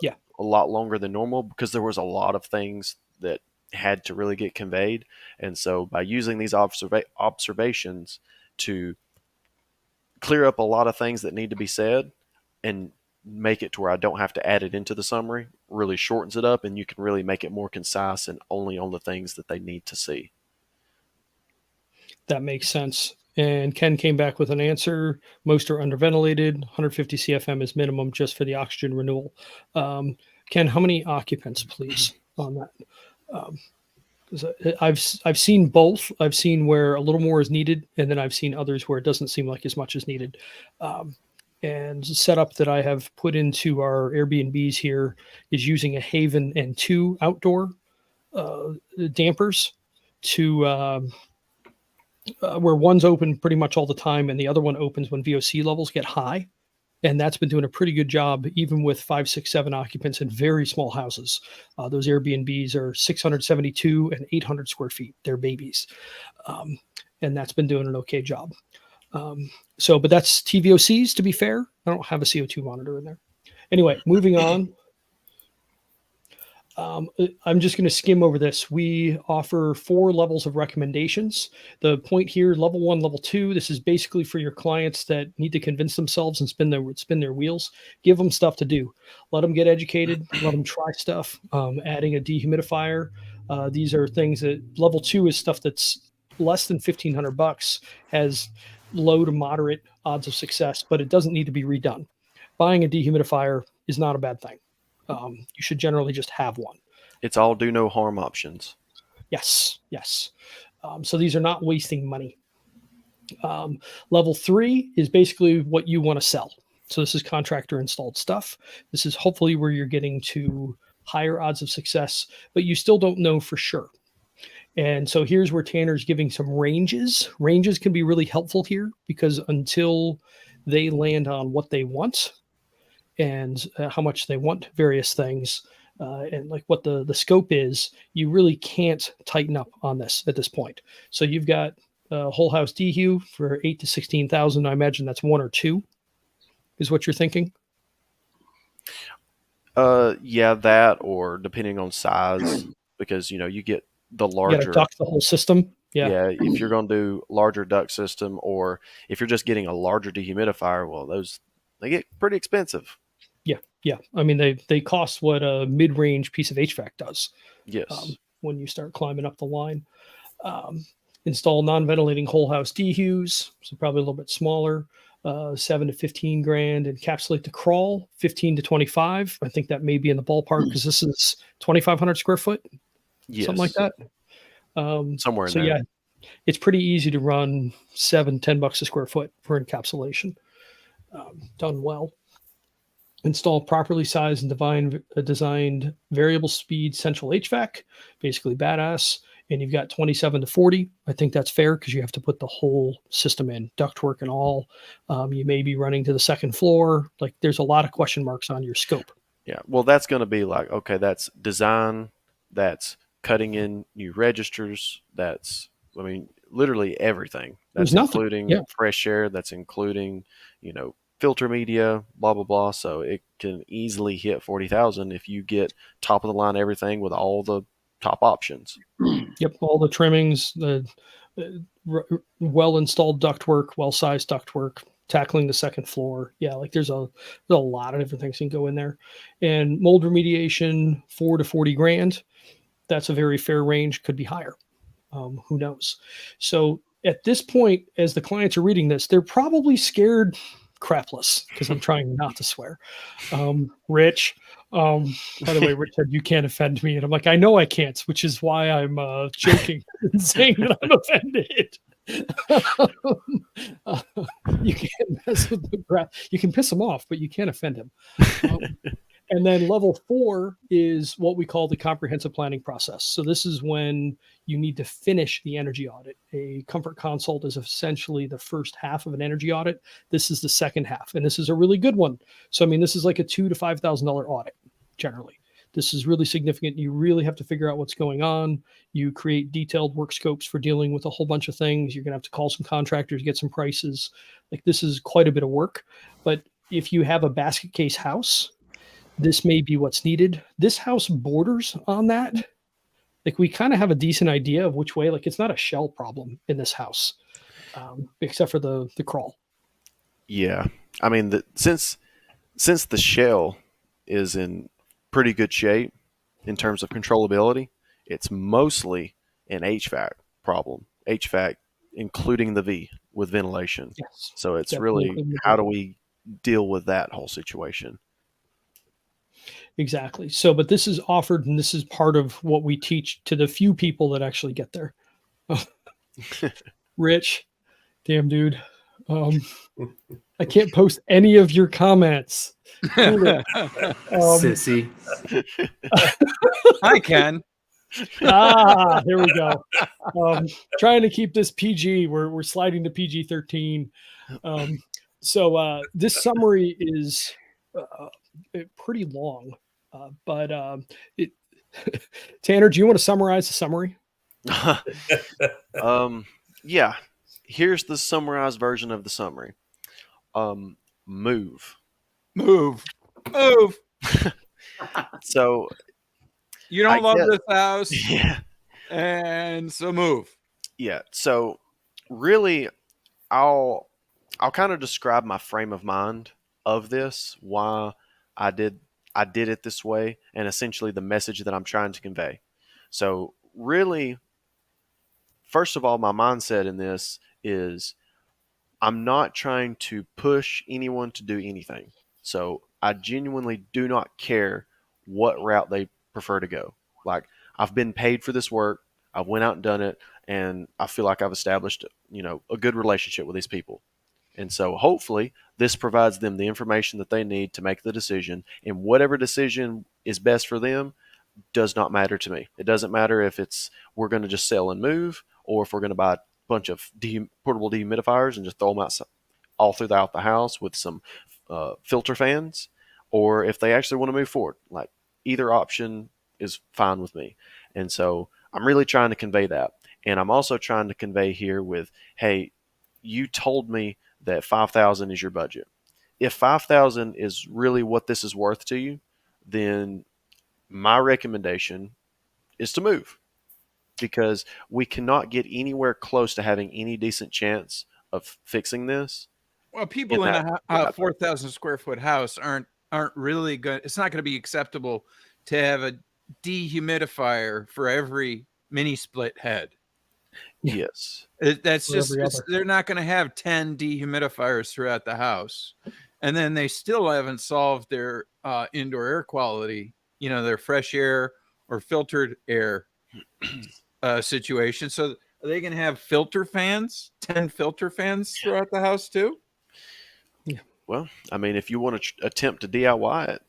Yeah. A lot longer than normal because there was a lot of things that had to really get conveyed. And so by using these observations to clear up a lot of things that need to be said and make it to where I don't have to add it into the summary, really shortens it up, and you can really make it more concise and only on the things that they need to see. That makes sense. And Ken came back with an answer. Most are underventilated. 150 CFM is minimum just for the oxygen renewal. Ken, how many occupants, please, on that? 'Cause I've seen both. I've seen where a little more is needed, and then I've seen others where it doesn't seem like as much is needed. And the setup that I have put into our Airbnbs here is using a Haven and 2 outdoor dampers to where one's open pretty much all the time and the other one opens when VOC levels get high. And that's been doing a pretty good job, even with 5, 6, 7 occupants in very small houses. Those Airbnbs are 672 and 800 square feet. They're babies. And that's been doing an okay job. But that's TVOCs, to be fair. I don't have a CO2 monitor in there. Anyway, moving on. I'm just going to skim over this. We offer 4 levels of recommendations. The point here, level 1, level 2, this is basically for your clients that need to convince themselves and spin their wheels. Give them stuff to do. Let them get educated. Let them try stuff. Adding a dehumidifier. These are things that level 2 is stuff that's less than $1,500, has low to moderate odds of success, but it doesn't need to be redone. Buying a dehumidifier is not a bad thing. You should generally just have one. It's all do no harm options. Yes. So these are not wasting money. Level 3 is basically what you want to sell. So this is contractor installed stuff. This is hopefully where you're getting to higher odds of success, but you still don't know for sure. And so here's where Tanner's giving some ranges. Ranges can be really helpful here because until they land on what they want, and how much they want various things, and like what the scope is, you really can't tighten up on this at this point. So you've got a whole house dehu for 8 to 16,000. I imagine that's 1 or 2 is what you're thinking. Yeah, that, or depending on size, because you get the larger. You gotta duct the whole system. Yeah, if you're going to do larger duct system, or if you're just getting a larger dehumidifier, well, they get pretty expensive. Yeah. I mean, they cost what a mid-range piece of HVAC does. Yes. When you start climbing up the line. Install non-ventilating whole house dehus, so probably a little bit smaller, 7 to 15 grand. Encapsulate the crawl, 15 to 25. I think that may be in the ballpark because this is 2,500 square foot, something like that. Somewhere in there. Yeah, it's pretty easy to run $7-10 a square foot for encapsulation. Done well. Install properly sized and designed variable speed central HVAC, basically badass. And you've got 27 to 40. I think that's fair because you have to put the whole system in, ductwork and all. You may be running to the second floor. Like there's a lot of question marks on your scope. Yeah, well, that's going to be like, okay, that's design, that's cutting in new registers, that's, literally everything. That's including fresh air, that's including, filter media, blah, blah, blah. So it can easily hit 40,000 if you get top of the line everything with all the top options. Yep, all the trimmings, the well-installed ductwork, well-sized ductwork, tackling the second floor. Yeah, like there's a lot of different things can go in there. And mold remediation, 4 to 40 grand. That's a very fair range, could be higher. Who knows? So at this point, as the clients are reading this, they're probably scared crapless because I'm trying not to swear. Rich, by the way, Rich said you can't offend me, and I'm like, I know I can't, which is why I'm joking and saying that I'm offended. You can't mess with the grass. You can piss him off, but you can't offend him. And then level 4 is what we call the comprehensive planning process. So this is when you need to finish the energy audit. A comfort consult is essentially the first half of an energy audit. This is the second half, and this is a really good one. So, I mean, this is like a $2,000 to $5,000 audit generally. This is really significant. You really have to figure out what's going on. You create detailed work scopes for dealing with a whole bunch of things. You're going to have to call some contractors, get some prices. Like, this is quite a bit of work. But if you have a basket case house, this may be what's needed. This house borders on that. Like, we kind of have a decent idea of which way. Like, it's not a shell problem in this house, except for the crawl. Yeah, I mean, since the shell is in pretty good shape in terms of controllability, it's mostly an HVAC problem. HVAC, including the V with ventilation. Yes. So it's Definitely really, how do we deal with that whole situation? Exactly. So, but this is offered, and this is part of what we teach to the few people that actually get there. Rich, damn dude. I can't post any of your comments. Sissy. I can. There we go. Trying to keep this PG. We're sliding to PG-13. So this summary is pretty long, but Tanner, do you want to summarize the summary? Yeah. Here's the summarized version of the summary. Move. So You don't love this house. Yeah. And so move. Yeah. So really, I'll kind of describe my frame of mind of this, why I did it this way, and essentially the message that I'm trying to convey. So really, first of all, my mindset in this is I'm not trying to push anyone to do anything. So I genuinely do not care what route they prefer to go. Like, I've been paid for this work. I went out and done it, and I feel like I've established, a good relationship with these people. And so hopefully this provides them the information that they need to make the decision, and whatever decision is best for them does not matter to me. It doesn't matter if we're going to just sell and move, or if we're going to buy a bunch of portable dehumidifiers and just throw them out all throughout the house with some filter fans, or if they actually want to move forward. Like, either option is fine with me. And so I'm really trying to convey that. And I'm also trying to convey here with, hey, you told me that $5,000 is your budget. If $5,000 is really what this is worth to you, then my recommendation is to move, because we cannot get anywhere close to having any decent chance of fixing this. Well, people in a 4,000 square foot house aren't really good. It's not going to be acceptable to have a dehumidifier for every mini split head. Yes. They're not going to have 10 dehumidifiers throughout the house. And then they still haven't solved their indoor air quality, their fresh air or filtered air situation. So are they going to have filter fans, 10 filter fans throughout the house too? Yeah. Well, I mean, if you want to attempt to DIY it,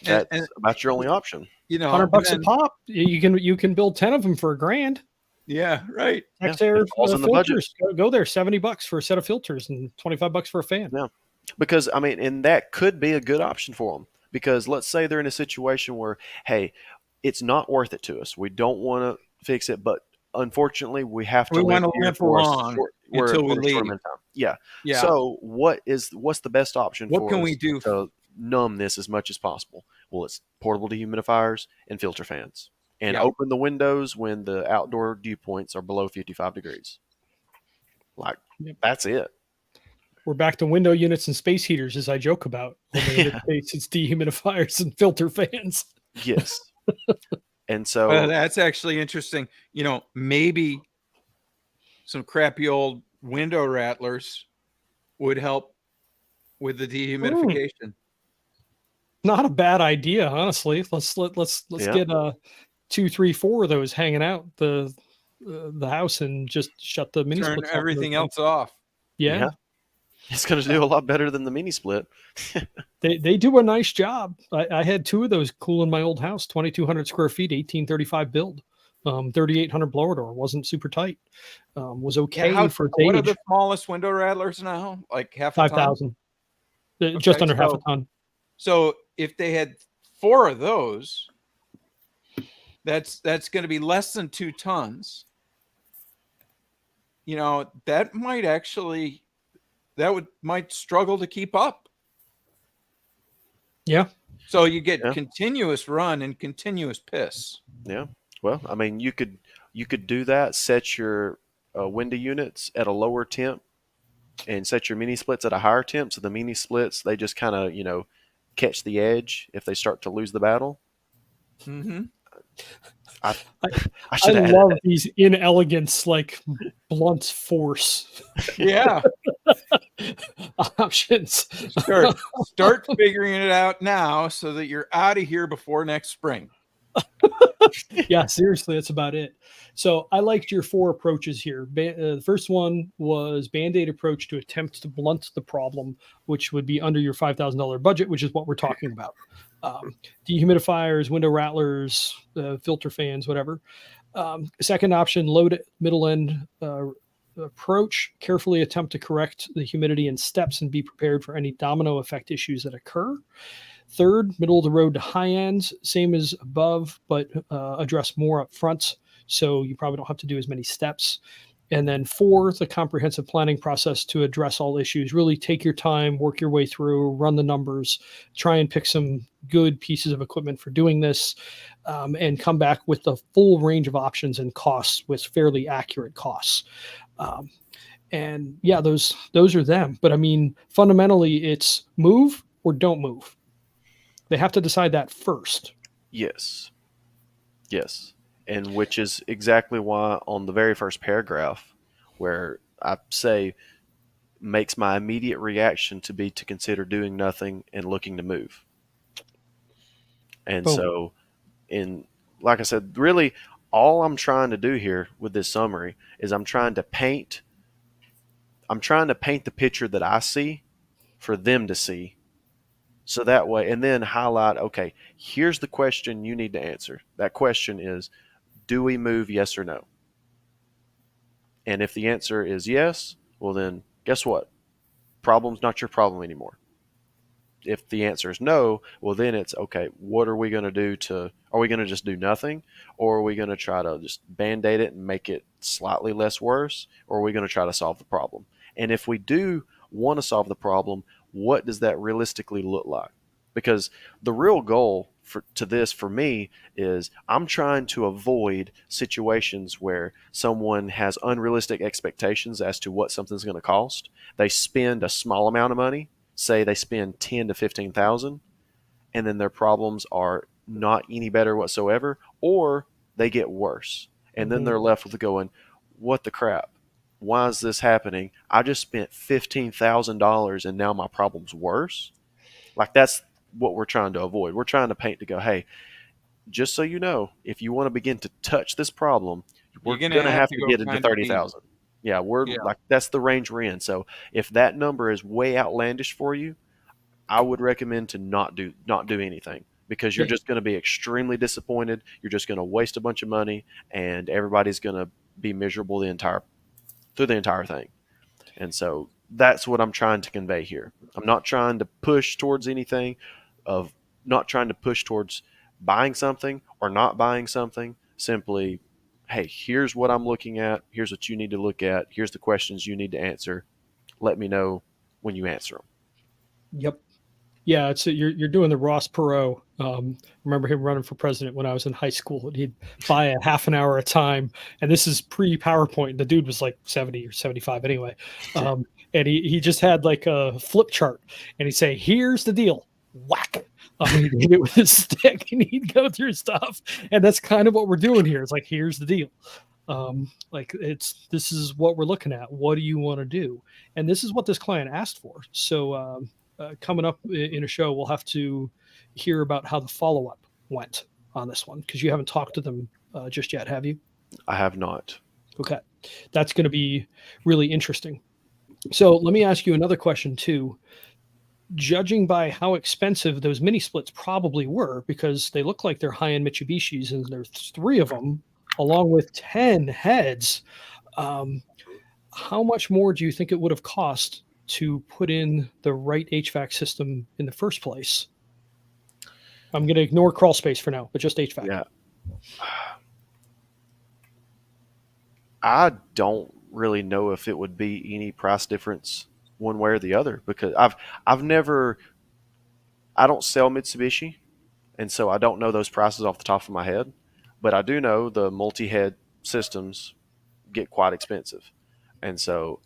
that's about your only option. $100 a pop. You can build 10 of them for $1,000. Yeah, right. Air filters. Go there, $70 for a set of filters and $25 for a fan. Yeah, because I mean, and that could be a good option for them. Because let's say they're in a situation where, hey, it's not worth it to us. We don't want to fix it, but unfortunately, we have to live for long until we leave. Yeah. So what's the best option? What can we do to numb this as much as possible? Well, it's portable dehumidifiers and filter fans, and open the windows when the outdoor dew points are below 55 degrees. That's it. We're back to window units and space heaters, as I joke about. It's dehumidifiers and filter fans. Yes. And so that's actually interesting. Maybe some crappy old window rattlers would help with the dehumidification. Not a bad idea, honestly. Let's Yeah. get 2, 3, 4 of those hanging out the house and just shut the mini Turn splits off. everything else off. Yeah. Yeah. It's going to do a lot better than the mini split. They do a nice job. I had 2 of those cool in my old house, 2,200 square feet, 1835 build, 3,800 blower door. Wasn't super tight. Was okay for its what are age. the smallest window rattlers now? Like half a ton? 5,000. Just Okay, under half a ton. So if they had 4 of those, that's going to be less than 2 tons. You know, that might actually, might struggle to keep up. Yeah. So you get Yeah. continuous run and continuous piss. Yeah. Well, I mean, you could do that. Set your window units at a lower temp, and set your mini splits at a higher temp. So the mini splits, they just kind of catch the edge if they start to lose the battle. Mm-hmm. I I should have love these inelegance, like blunt force Yeah. options. Start figuring it out now so that you're out of here before next spring. Yeah, seriously, that's about it. So I liked your 4 approaches here. The first one was Band-Aid approach to attempt to blunt the problem, which would be under your $5,000 budget, which is what we're talking about. Dehumidifiers, window rattlers, filter fans, whatever. Second option, low to middle end approach. Carefully attempt to correct the humidity in steps and be prepared for any domino effect issues that occur. Third, middle of the road to high ends, same as above, but address more up front, so you probably don't have to do as many steps. And then 4, the comprehensive planning process to address all issues. Really take your time, work your way through, run the numbers, try and pick some good pieces of equipment for doing this, and come back with the full range of options and costs with fairly accurate costs. And yeah, those are them. But I mean, fundamentally, it's move or don't move. They have to decide that first. Yes. And which is exactly why on the very first paragraph, where I say makes my immediate reaction to be to consider doing nothing and looking to move. And Boom. so, like I said, really all I'm trying to do here with this summary is I'm trying to paint the picture that I see for them to see. So that way, and then highlight, okay, here's the question you need to answer. That question is, do we move, yes or no? And if the answer is yes, well then, guess what? Problem's not your problem anymore. If the answer is no, well then it's, okay, what are we going to do are we going to just do nothing? Or are we going to try to just band-aid it and make it slightly less worse? Or are we going to try to solve the problem? And if we do want to solve the problem, what does that realistically look like? Because the real goal for me is I'm trying to avoid situations where someone has unrealistic expectations as to what something's going to cost. They spend a small amount of money, say they spend 10 to 15,000, and then their problems are not any better whatsoever, or they get worse. And then they're left with going, what the crap? Why is this happening? I just spent $15,000 and now my problem's worse. Like, that's what we're trying to avoid. We're trying to paint to go, hey, just so you know, if you want to begin to touch this problem, we're going to have to get into 30,000. Yeah, like, that's the range we're in. So if that number is way outlandish for you, I would recommend to not do anything, because you're just going to be extremely disappointed. You're just going to waste a bunch of money, and everybody's going to be miserable through the entire thing. And so that's what I'm trying to convey here. I'm not trying to push towards anything, not trying to push towards buying something or not buying something. Simply, hey, here's what I'm looking at. Here's what you need to look at. Here's the questions you need to answer. Let me know when you answer them. Yep. Yeah, you're doing the Ross Perot. Remember him running for president when I was in high school, and he'd buy a half an hour at a time. And this is pre-PowerPoint. The dude was like 70 or 75 anyway. And he just had like a flip chart, and he'd say, "Here's the deal." Whack. He'd hit it with his stick, and he'd go through stuff. And that's kind of what we're doing here. It's like, here's the deal. This is what we're looking at. What do you want to do? And this is what this client asked for. So coming up in a show, we'll have to hear about how the follow-up went on this one, because you haven't talked to them just yet, have you? I have not. Okay. That's going to be really interesting. So let me ask you another question too. Judging by how expensive those mini splits probably were, because they look like they're high-end Mitsubishis, and there's 3 of them along with 10 heads, how much more do you think it would have cost to put in the right HVAC system in the first place? I'm going to ignore crawl space for now, but just HVAC. Yeah. I don't really know if it would be any price difference one way or the other, because I don't sell Mitsubishi, and so I don't know those prices off the top of my head, but I do know the multi-head systems get quite expensive. And so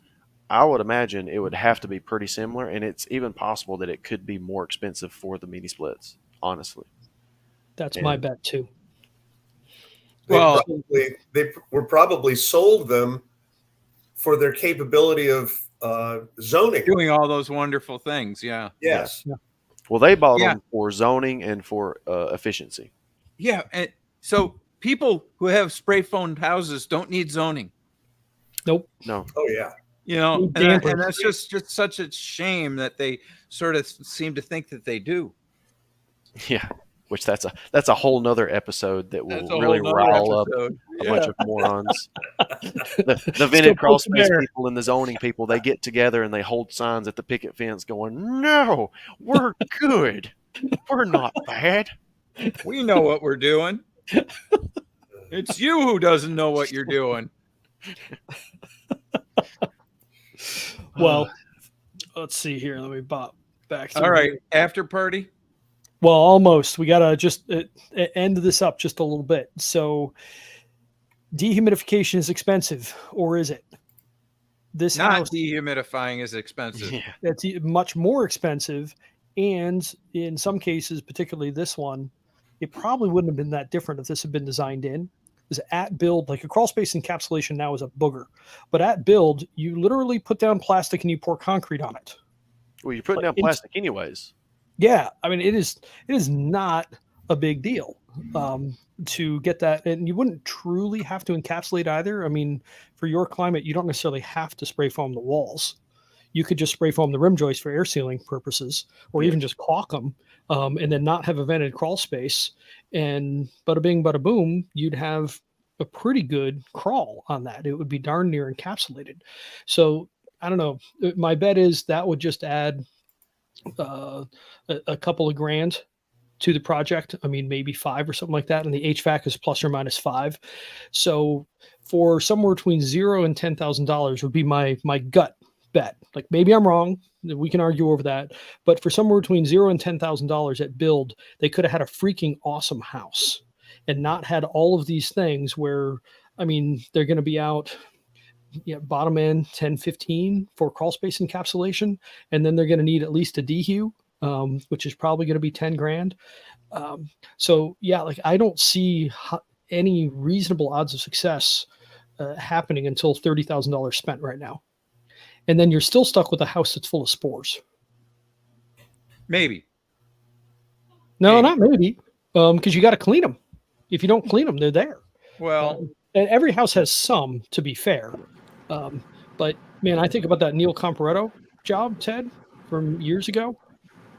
I would imagine it would have to be pretty similar, and it's even possible that it could be more expensive for the mini splits, honestly. That's my bet too. They were probably sold them for their capability of zoning. Doing all those wonderful things. Yeah. Yes. Yeah. Well, they bought them for zoning and for efficiency. Yeah. And so people who have spray foamed houses don't need zoning. Nope. No. Oh, yeah. You know, and that's just such a shame that they sort of seem to think that they do. Yeah. Which that's a whole nother episode that will really rile up a bunch of morons. The vented crawl space people and the zoning people, they get together and they hold signs at the picket fence going, "No, we're good. We're not bad. We know what we're doing. It's you who doesn't know what you're doing." Well, let's see here. Let me bop back. All right. After party. Well, almost. We got to just end this up just a little bit. So dehumidification is expensive, or is it? This Not house, dehumidifying is expensive. Yeah. it's much more expensive. And in some cases, particularly this one, it probably wouldn't have been that different if this had been designed in. Because at build, like a crawl space encapsulation now is a booger. But at build, you literally put down plastic and you pour concrete on it. Well, you're putting down plastic anyways. Yeah, I mean, it is not a big deal to get that, and you wouldn't truly have to encapsulate either. I mean, for your climate, you don't necessarily have to spray foam the walls. You could just spray foam the rim joists for air sealing purposes, or even just caulk them, and then not have a vented crawl space. And bada bing, bada boom, you'd have a pretty good crawl on that. It would be darn near encapsulated. So I don't know. My bet is that would just add a couple of grand to the project. I mean, maybe 5 or something like that. And the HVAC is plus or minus 5. So for somewhere between $0 and $10,000 would be my gut bet. Like maybe I'm wrong. We can argue over that. But for somewhere between $0 and $10,000 at build, they could have had a freaking awesome house and not had all of these things where, I mean, they're going to be out bottom end 10, 15 for crawl space encapsulation. And then they're going to need at least a dehu, which is probably going to be 10 grand. So yeah, like I don't see any reasonable odds of success happening until $30,000 spent right now. And then you're still stuck with a house that's full of spores. Maybe. No, not maybe. Because you got to clean them. If you don't clean them, they're there. Well, and every house has some, to be fair. But man, I think about that Neil Comparetto job, Ted, from years ago.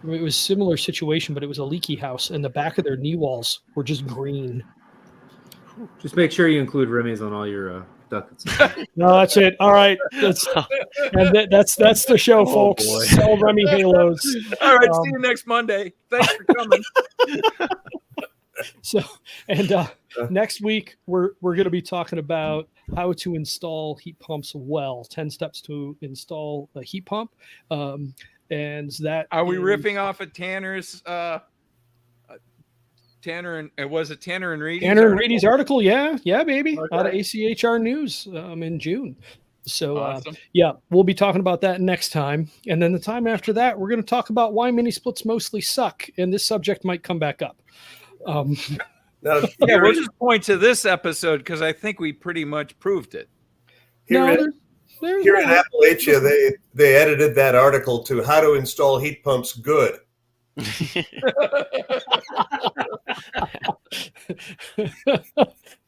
I mean, it was a similar situation, but it was a leaky house, and the back of their knee walls were just green. Just make sure you include Remy's on all your ducats. No, that's it. All right, that's the show, folks. Boy. Sell Remy Halos. all right. See you next Monday. Thanks for coming. So, and next week we're going to be talking about how to install heat pumps well. 10 steps to install a heat pump. And that Are we riffing off of Tanner's Tanner and was it Tanner and Reedy's Tanner and article? Reedy's article? Yeah, baby. Okay. Out of ACHR News in June. So Awesome. yeah, we'll be talking about that next time. And then the time after that, we're going to talk about why mini splits mostly suck. And this subject might come back up. Now, Yeah, we'll just point to this episode because I think we pretty much proved it. No, There's Here in no- Appalachia, they edited that article to how to install heat pumps good.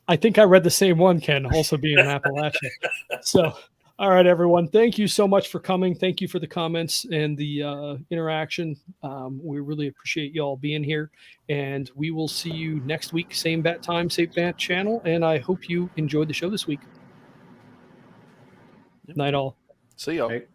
I think I read the same one, Ken, also being in Appalachia. So, all right, everyone. Thank you so much for coming. Thank you for the comments and the interaction. We really appreciate you all being here. And we will see you next week. Same bat time, same bat channel. And I hope you enjoyed the show this week. Night all. See y'all. Right.